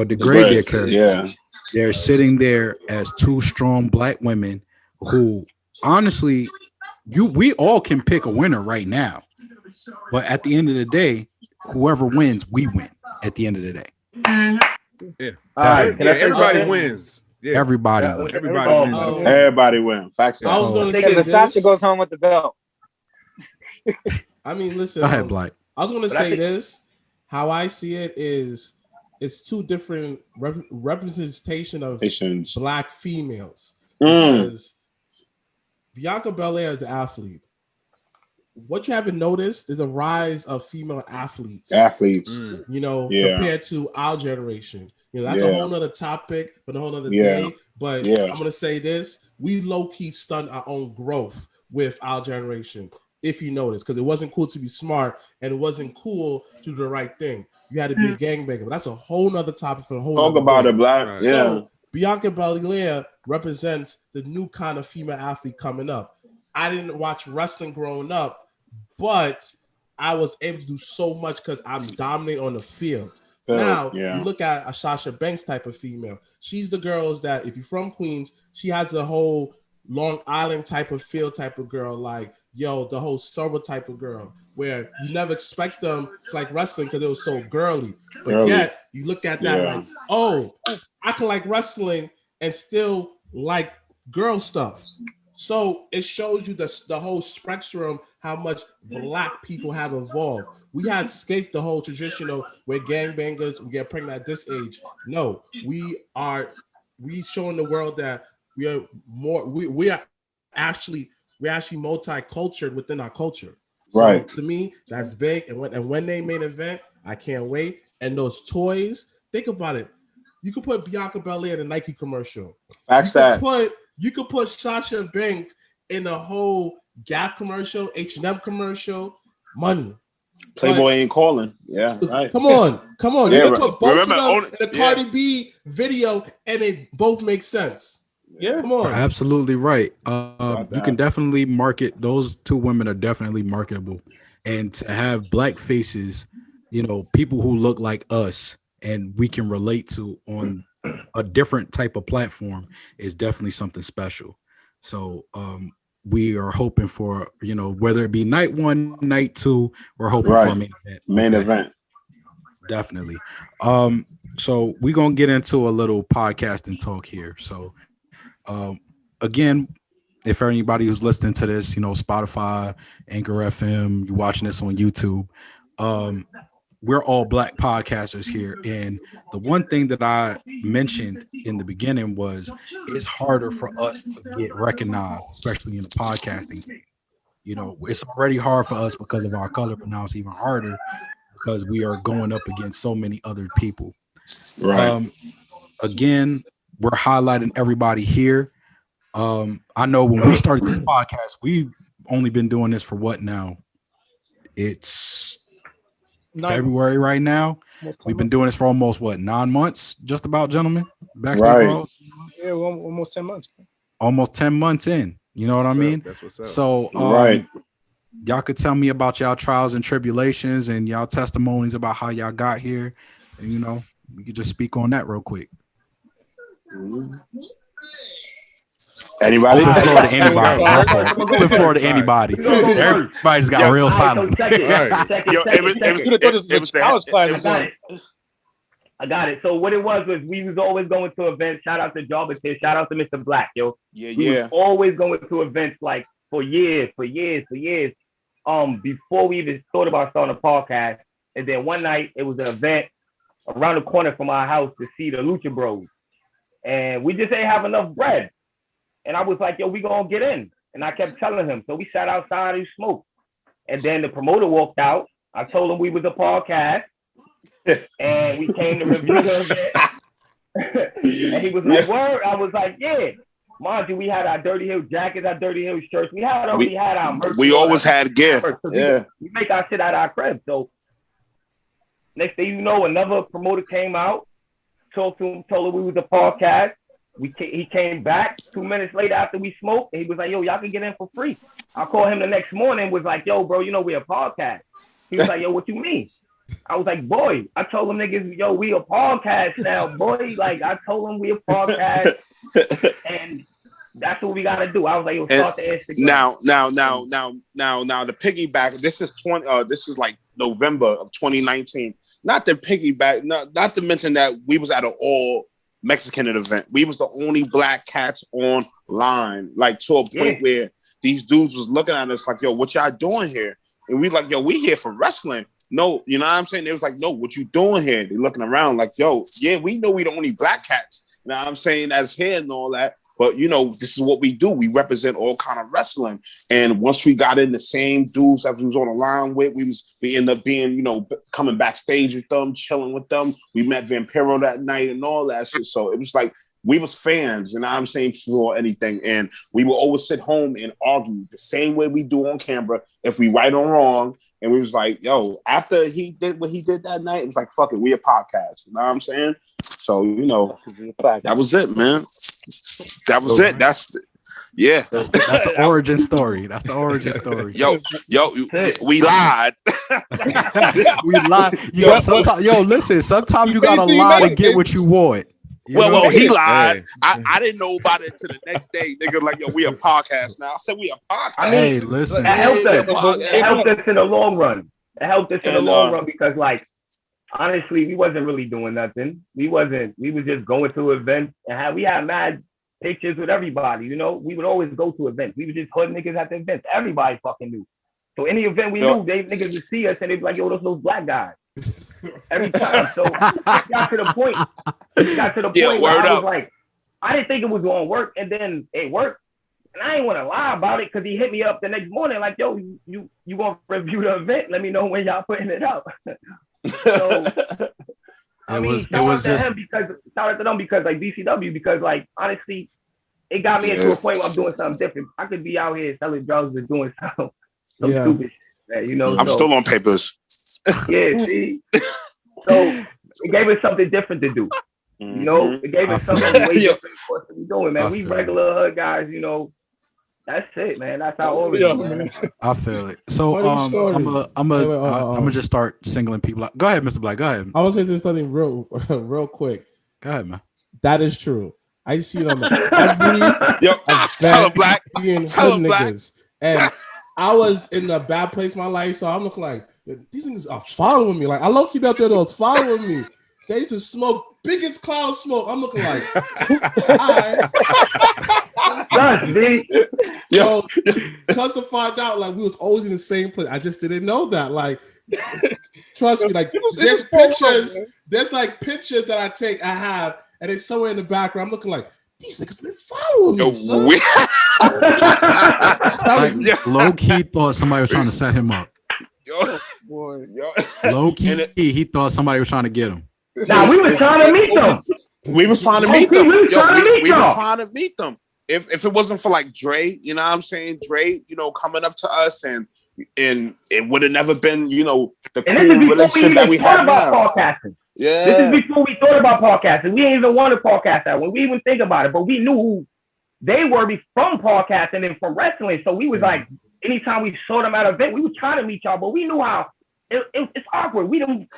degrade their character. Yeah. They're sitting there as 2 strong black women who, honestly, we all can pick a winner right now. But at the end of the day, whoever wins, we win at the end of the day. Yeah. All right. Everybody wins. Yeah. Everybody wins. Everybody wins. Facts. I was going to say Sasha goes home with the belt. I mean, listen. Go ahead, Black. I was going to say this. How I see it is, it's 2 different representation of black females. Because Bianca Belair is an athlete. What you haven't noticed is a rise of female athletes. Compared to our generation. That's a whole nother topic for a whole nother day. But I'm going to say this. We low-key stunned our own growth with our generation. If you notice, because it wasn't cool to be smart and it wasn't cool to do the right thing. You had to be a gangbanger, but that's a whole nother topic for a whole talk about it, Black. Right. So Bianca Belair represents the new kind of female athlete coming up. I didn't watch wrestling growing up, but I was able to do so much because I'm dominating on the field. Now you look at a Sasha Banks type of female. She's the girls that, if you're from Queens, she has a whole Long Island type of feel type of girl, like the whole sober type of girl, where you never expect them to like wrestling because it was so girly. But yet you look at that like, oh, I can like wrestling and still like girl stuff. So it shows you the whole spectrum, how much Black people have evolved. We had escaped the whole traditional where gangbangers we get pregnant at this age. No, we showing the world that we are more. We're actually multicultural within our culture. So to me, that's big. And when they main event, I can't wait. And those toys, think about it. You could put Bianca Belair in a Nike commercial. You could put Sasha Banks in a whole Gap commercial, H&M commercial. Money. Playboy ain't calling. Yeah, right. Come on. Yeah, You can put both of them in the Cardi B video, and they both make sense. Yeah, come on. Absolutely right. You can definitely market. Those two women are definitely marketable, and to have Black faces, people who look like us and we can relate to on a different type of platform is definitely something special. So we are hoping for, whether it be night 1, night 2, we're hoping for a main event. Definitely. So we're gonna get into a little podcasting talk here. So again, if anybody who's listening to this, Spotify, Anchor FM, you're watching this on YouTube, we're all Black podcasters here. And the one thing that I mentioned in the beginning was it's harder for us to get recognized, especially in the podcasting game. It's already hard for us because of our color, but now it's even harder because we are going up against so many other people. Again, we're highlighting everybody here. I know when we started this podcast, we've only been doing this for what now? It's February right now. We've been doing this for almost 9 months, just about, gentlemen. Backstage Brawl. Yeah, we're almost 10 months. Almost 10 months in. You know what I mean? That's what's up. So y'all could tell me about y'all trials and tribulations and y'all testimonies about how y'all got here. And we could just speak on that real quick. Anybody? Open floor to anybody. Everybody's got real silent. I got it. So what it was we was always going to events. Shout out to Jarvis here. Shout out to Mr. Black, yo. We was always going to events like for years. Before we even thought about starting a podcast. And then one night it was an event around the corner from our house to see the Lucha Bros. And we just ain't have enough bread. And I was like, yo, we gonna get in. And I kept telling him. So we sat outside and smoked. And then the promoter walked out. I told him we was a podcast. And we came to review the event. And he was like, word? I was like, yeah. Mind you, we had our Dirty Hill jackets, our Dirty Hill shirts. We had our merch. We always had gear. So we make our shit out of our crib. So next thing you know, another promoter came out, talked to him, told him we was a podcast. He came back 2 minutes later after we smoked, and he was like, yo, y'all can get in for free. I called him the next morning, was like, yo, bro, we're a podcast. He was like, yo, what you mean? I was like, boy, I told them niggas, yo, we a podcast now, boy. Like, I told them we a podcast, and that's what we got to do. I was like, yo, start the Instagram. Now, the piggyback, this is like November of 2019. Not to piggyback, not to mention that we was at an all Mexican event. We was the only Black cats online, like to a point where these dudes was looking at us like, yo, what y'all doing here? And we like, yo, we here for wrestling. No, you know what I'm saying? They was like, no, what you doing here? They looking around like, yo, yeah, we know we the only Black cats. You know what I'm saying? As here and all that. But, this is what we do. We represent all kind of wrestling. And once we got in the same dudes that we was on the line with, we ended up being, coming backstage with them, chilling with them. We met Vampiro that night and all that shit. So it was like, we was fans, and I'm saying for anything. And we would always sit home and argue the same way we do on camera, if we right or wrong. And we was like, yo, after he did what he did that night, it was like, fuck it, we a podcast. You know what I'm saying? So, that was it, man. That was it. Yeah. That's the origin story. That's the origin story. Yo, we lied. We lied. Listen, sometimes you gotta lie to get what you want. Well, he lied. I didn't know about it until the next day. Nigga, like, yo, we a podcast now. I said we a podcast. I mean, Hey, listen. it helped us. It helped us in the long run. It helped us in the long run because, like, honestly, we wasn't really doing nothing. We was just going to events and we had mad pictures with everybody. You know, we would always go to events. We would just hood niggas at the events. Everybody fucking knew. So any event we knew, they niggas would see us and they'd be like, yo, those black guys. Every time. So it got to the point. Where I was like, I didn't think it was gonna work, and then it worked. And I ain't want to lie about it because he hit me up the next morning, like, yo, you gonna review the event? Let me know when y'all putting it up. So shout out to them because like BCW, because like honestly, it got me into a point where I'm doing something different. I could be out here selling drugs and doing some stupid shit, you know. I'm still on papers. Yeah, see. So it gave us something different to do. You know, it gave us something way different for us to be doing, man. We regular hood guys, you know. That's it, man. That's how old it is, man. I feel it. So I'm gonna just start singling people out. Go ahead, Mr. Black. Go ahead. I want to say this something real quick. Go ahead, man. That is true. I see it on every tell him, Black. Tell him, niggas. And I was in a bad place in my life, so I'm looking like these niggas are following me. Like I low key out there, those following me. They used to smoke biggest cloud of smoke. I'm looking like, yo, cause to find out, like we was always in the same place. I just didn't know that. Like, trust me, like there's pictures. There's like pictures that I have, and it's somewhere in the background. I'm looking like these niggas been following me. Low key thought somebody was trying to set him up. Low key, he thought somebody was trying to get him. Nah, we were trying to meet them. We were trying to meet them. We were trying to meet them. If it wasn't for like Dre, you know what I'm saying? Dre, you know, coming up to us and it would have never been, you know, the cool relationship that we had now. Podcasting. Yeah. This is before we thought about podcasting. We ain't even want to podcast that when we even think about it, but we knew who they were from podcasting and from wrestling. So we was like, anytime we saw them at an event, we was trying to meet y'all, but we knew how it's awkward. We didn't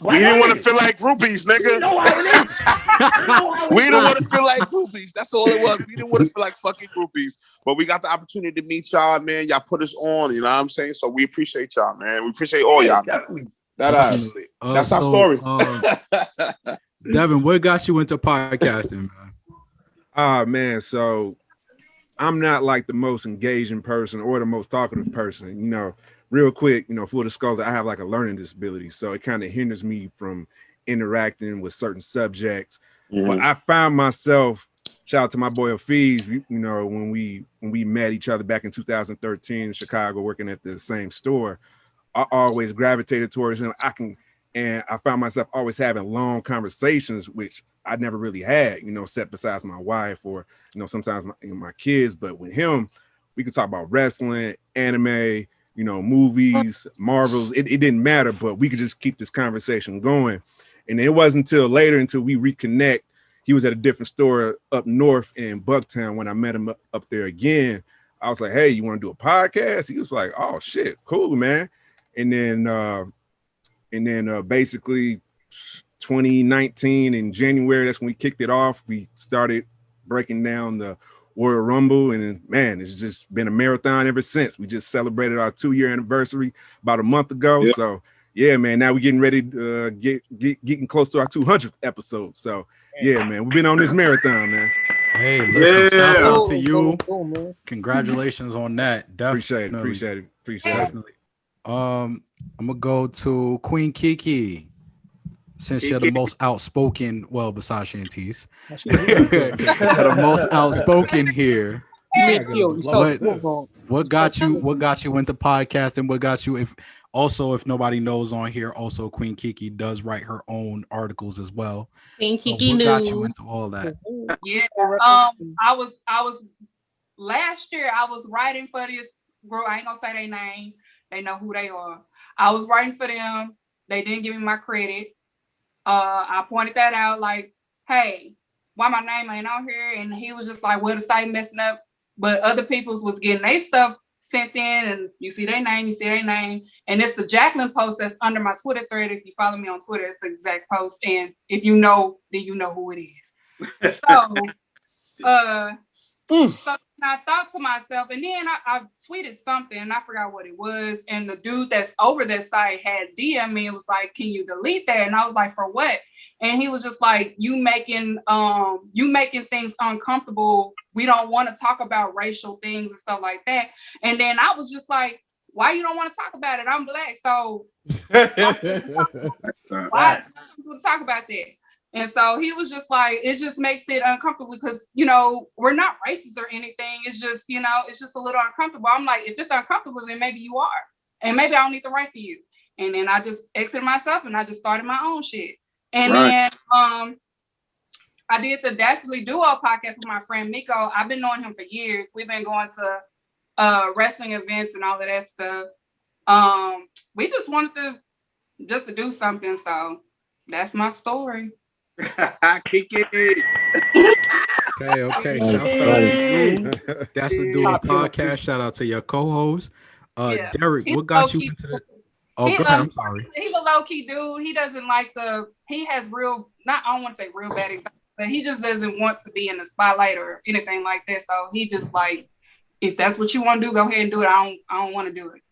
want to feel like groupies, nigga. You know how it is. We didn't want to feel like groupies. That's all it was. We didn't want to feel like fucking groupies. But we got the opportunity to meet y'all, man. Y'all put us on, you know what I'm saying? So we appreciate y'all, man. We appreciate all y'all. Definitely. That's our story. Devin, what got you into podcasting, man? Man, so I'm not like the most engaging person or the most talkative person, you know. Real quick, you know, full disclosure, I have like a learning disability, so it kind of hinders me from interacting with certain subjects. But I found myself, shout out to my boy Hafiz, you know, when we met each other back in 2013 in Chicago, working at the same store, I always gravitated towards him. And I found myself always having long conversations, which I never really had, you know, except besides my wife or, you know, sometimes my kids. But with him, we could talk about wrestling, anime, you know, movies, Marvels. It didn't matter, but we could just keep this conversation going. And it wasn't until later, until we reconnect. He was at a different store up north in Bucktown when I met him up there again. I was like, hey, you want to do a podcast? He was like, oh shit, cool, man. And then basically 2019 in January, that's when we kicked it off. We started breaking down the Royal Rumble, and man, it's just been a marathon ever since. We just celebrated our 2-year anniversary about a month ago. Yep. So yeah, man, now we're getting ready to getting close to our 200th episode. So yeah, man, we've been on this marathon, man. Hey, listen, shout out to you. Congratulations on that. Definitely. Appreciate it. Definitely. I'm gonna go to Queen Kiki. Since you're the most outspoken, well, besides Shantice, the most outspoken here. What got you into podcasting? What got you? If nobody knows on here, also Queen Kiki does write her own articles as well. Queen Kiki what News. got you into all that? Yeah, I was last year. I was writing for this group. I ain't gonna say their name. They know who they are. I was writing for them. They didn't give me my credit. I pointed that out, like, hey, why my name ain't on here? And he was just like, well, the site messing up. but other people's was getting their stuff sent in, and you see their name, and it's the Jacqueline post that's under my Twitter thread. If you follow me on Twitter, it's the exact post, and if you know, then you know who it is. So I thought to myself, and then I tweeted something, and I forgot what it was, and the dude that's over that site had DM me and was like, "Can you delete that?" And I was like, "For what?" And he was just like, you making things uncomfortable. We don't want to talk about racial things and stuff like that." And then I was just like, "Why you don't want to talk about it? I'm Black, so why don't talk about that?" And so he was just like, it just makes it uncomfortable because, you know, we're not racist or anything. It's just, you know, it's just a little uncomfortable. I'm like, if it's uncomfortable, then maybe you are. And maybe I don't need to write for you. And then I just exited myself and I just started my own shit. And then I did the Dastardly Duo podcast with my friend Miko. I've been knowing him for years. We've been going to wrestling events and all of that stuff. We just wanted to do something. So that's my story. Kick it. Okay. Shouts out to you. That's the Duo podcast. Shout out to your co-host. Derek, what got you into the... Oh, go ahead. I'm sorry. He's a low-key dude. He doesn't like he has real, I don't want to say real bad examples, but he just doesn't want to be in the spotlight or anything like that. So he just like, if that's what you want to do, go ahead and do it. I don't want to do it.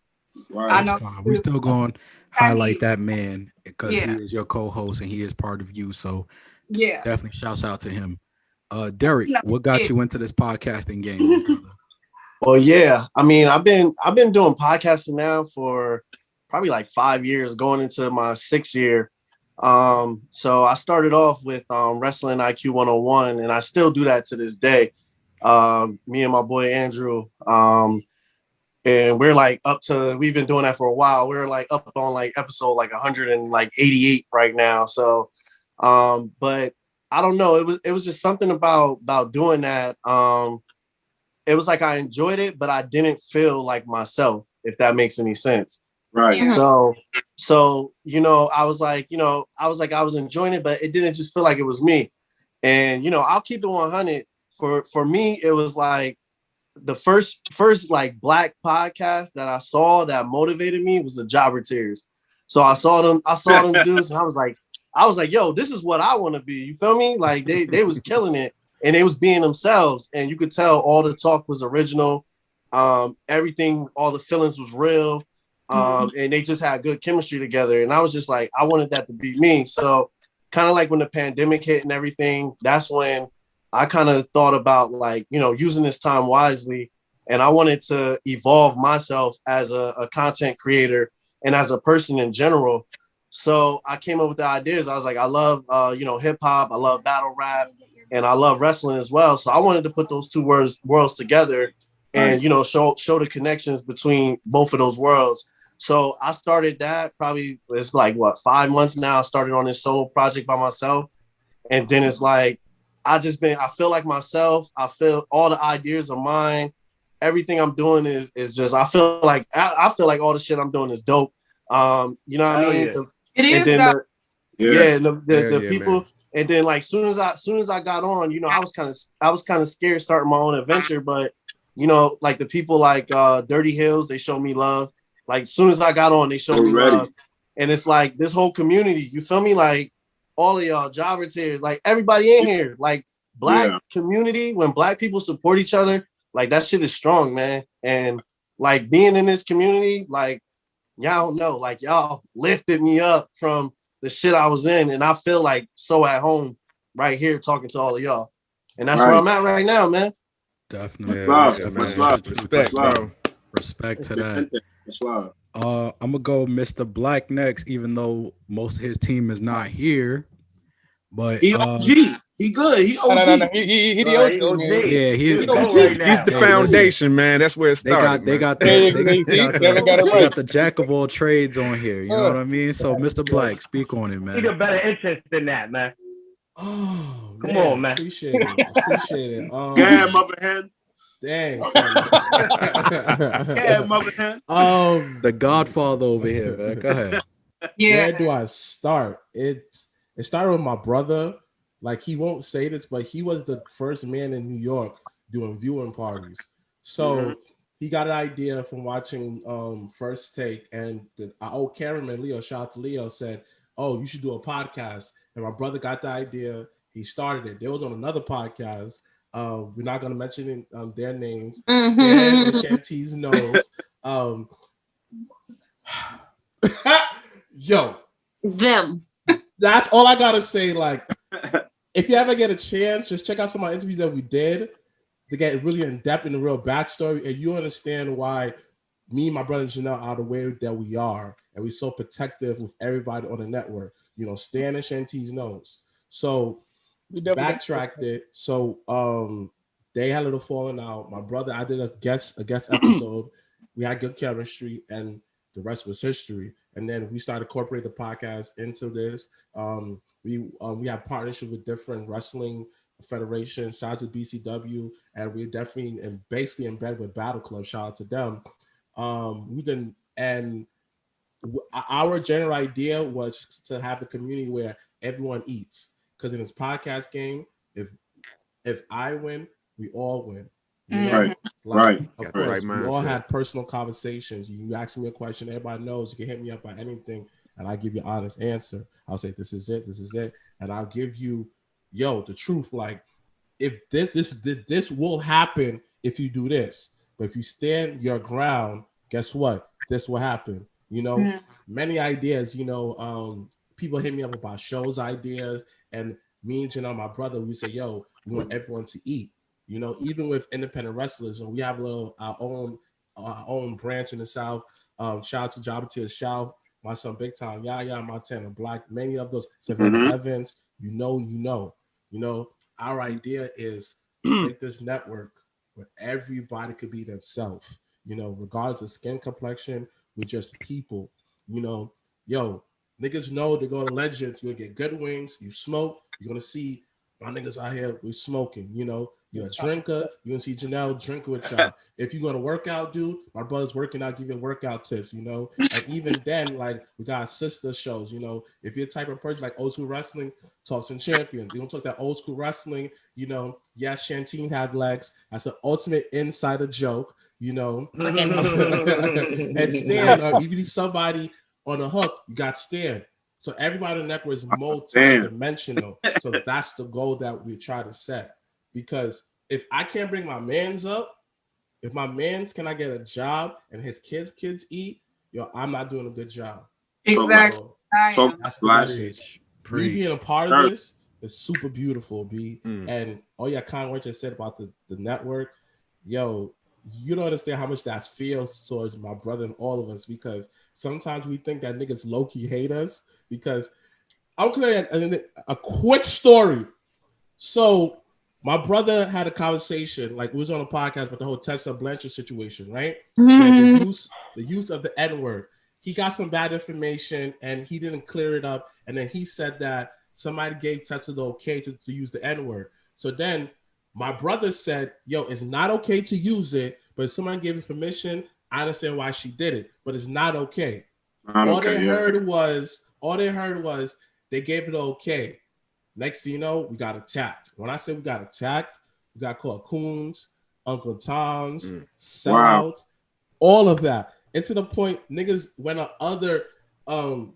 Right. I know. We're still going to highlight that man because he is your co-host and he is part of you. So definitely shouts out to him. Derek, what got you into this podcasting game? Well, yeah, I mean, I've been doing podcasting now for probably like 5 years, going into my 6th year. So I started off with Wrestling IQ 101, and I still do that to this day. Me and my boy Andrew, and we're like we've been doing that for a while. We're like up on like episode like 188 right now. So, but I don't know. It was just something about doing that. It was like I enjoyed it, but I didn't feel like myself, if that makes any sense. Right. Yeah. So, you know, I was enjoying it, but it didn't just feel like it was me. And, you know, I'll keep it 100. For me, it was like the first like Black podcast that I saw that motivated me was the Jobber Tears. So I saw them dudes, and I was like, yo, this is what I want to be. You feel me? Like they was killing it, and they was being themselves, and you could tell all the talk was original. Everything, all the feelings was real. And they just had good chemistry together. And I was just like, I wanted that to be me. So kind of like when the pandemic hit and everything, that's when I kind of thought about like, you know, using this time wisely. And I wanted to evolve myself as a content creator and as a person in general. So I came up with the ideas. I was like, I love, you know, hip hop. I love battle rap, and I love wrestling as well. So I wanted to put those two worlds together and, you know, show the connections between both of those worlds. So I started that probably, it's like, 5 months now. I started on this solo project by myself. And then it's like, I feel like myself. I feel all the ideas are mine. Everything I'm doing is just, I feel like all the shit I'm doing is dope. You know what I mean? The people, man. And then like, soon as I got on, you know, I was kind of scared starting my own adventure, but you know, like the people like Dirty Hills, they show me love. Like, as soon as I got on, they showed me love. And it's like this whole community, you feel me? Like, all of y'all, Jobber Tears, like, everybody in here, like, Black community, when Black people support each other, like, that shit is strong, man. And, like, being in this community, like, y'all don't know, like, y'all lifted me up from the shit I was in. And I feel, like, so at home right here talking to all of y'all. And that's where I'm at right now, man. Definitely. Much love. Respect, bro. Respect to that. I'm gonna go Mr. Black next, even though most of his team is not here. But he OG. He good. He OG. He the OG. Yeah, he's the foundation, man. That's where it started. They got the jack of all trades on here. You know what I mean? So, Mr. Black, speak on it, man. He got better interest than that, man. Oh, come on, man. Appreciate it. Yeah, mother hen. Dang. Yeah, mother hen. The Godfather over here, man. Go ahead. Where do I start? It started with my brother. Like, he won't say this, but he was the first man in New York doing viewing parties. So he got an idea from watching First Take, and our old cameraman Leo, shout out to Leo, said, "Oh, you should do a podcast." And my brother got the idea. He started it. They was on another podcast. We're not going to mention their names. Stan and Shanti's knows. Yo, them. That's all I gotta say. Like, if you ever get a chance, just check out some of my interviews that we did to get really in depth in the real backstory, and you understand why me and my brother Janelle are the way that we are, and we're so protective with everybody on the network. You know, Stan and Shanti's knows. So backtracked it. So they had a little falling out. My brother, I did a guest episode. We had good chemistry, and the rest was history. And then we started incorporating the podcast into this. We have partnership with different wrestling federations. Shout out to BCW, and we're definitely basically in bed with Battle Club. Shout out to them. Our general idea was to have the community where everyone eats. Because in this podcast game, if I win, we all win. You know? Of course, we all had personal conversations. You ask me a question, everybody knows. You can hit me up by anything, and I give you an honest answer. I'll say, this is it, and I'll give you, the truth. Like, if this will happen if you do this, but if you stand your ground, guess what? This will happen. Many ideas. People hit me up about shows ideas, and me and Janelle, my brother, we say, we want everyone to eat. Even with independent wrestlers, and we have our own branch in the South. Shout out to Jabba to the South, my son Big Time, Yaya, Montana Black, many of those, Savannah Evans. Our idea is make this network where everybody could be themselves. Regardless of skin complexion, we're just people. Niggas know they go to Legends, you're gonna get good wings. You smoke, you're gonna see my niggas out here. We smoking. You're a drinker. You're gonna see Janelle drinking with y'all. If you're gonna work out, dude, my brother's working out, giving workout tips. And even then, like, we got sister shows. If you're the type of person like old school wrestling, talks and champions. You don't talk that old school wrestling. Yes, Shantine have legs. That's an ultimate insider joke. And Stan, if you need somebody on the hook, you got Stan. So everybody in the network is multi-dimensional. So that's the goal that we try to set. Because if I can't bring my mans up, if my mans cannot get a job and his kids eat, I'm not doing a good job. Exactly. So that's the message. Me being a part of this is super beautiful, B. And kind of what you said about the network, you don't understand how much that feels towards my brother and all of us, because sometimes we think that niggas low-key hate us. Because I'll tell you a quick story. So my brother had a conversation, like we was on a podcast about the whole Tessa Blanchard situation, right? The use of the N-word. He got some bad information and he didn't clear it up. And then he said that somebody gave Tessa the okay to use the N-word. So then my brother said, it's not okay to use it, but if somebody gave us permission, I understand why she did it, but it's not okay. All they heard was they gave it okay. Next thing you know, we got attacked. When I say we got attacked, we got called coons, Uncle Toms, sellouts, all of that. It's to the point niggas went on other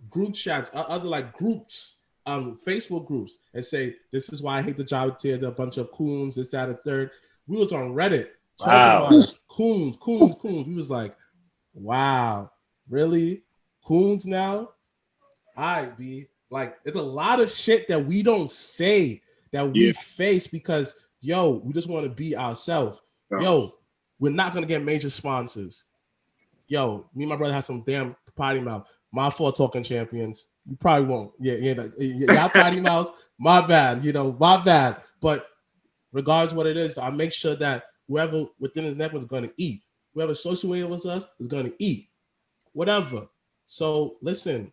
group chats, other like groups, Facebook groups, and say, this is why I hate the job tears, a bunch of coons, this, that, and third. We was on Reddit talking about us. Coons. We was like, wow, really? Coons now? I be like, it's a lot of shit that we don't say that we face because we just want to be ourselves. We're not gonna get major sponsors. Me and my brother have some damn potty mouth. My fault, talking champions. You probably won't. Y'all potty mouths. My bad. My bad. But regardless of what it is, I make sure that whoever within his network is gonna eat. Whoever associated with us is gonna eat. Whatever. So listen.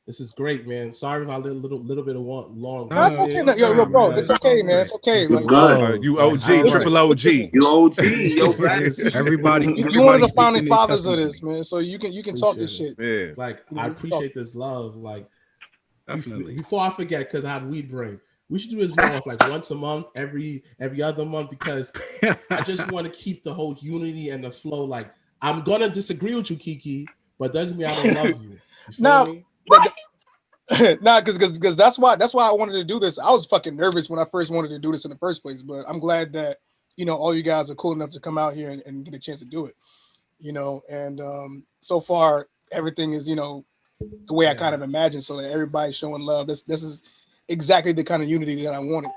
This is great, man. Sorry if I little bit of long. No, it's okay. Yo, bro, it's okay, man. It's okay. Like, good. You OG, triple OG. You OG. Everybody. You one of the founding fathers of this, man. So you can talk this shit. Yeah. Like, I appreciate this love. Like, definitely. Before I forget, because I have weed brain. We should do this more of like once a month, every other month, because I just want to keep the whole unity and the flow. Like, I'm gonna disagree with you, Kiki, but doesn't mean I don't love you. You feel me? Nah, because that's why I wanted to do this. I was fucking nervous when I first wanted to do this in the first place, but I'm glad that all you guys are cool enough to come out here and get a chance to do it. And so far everything is the way I kind of imagined. So that everybody's showing love. This is exactly the kind of unity that I wanted.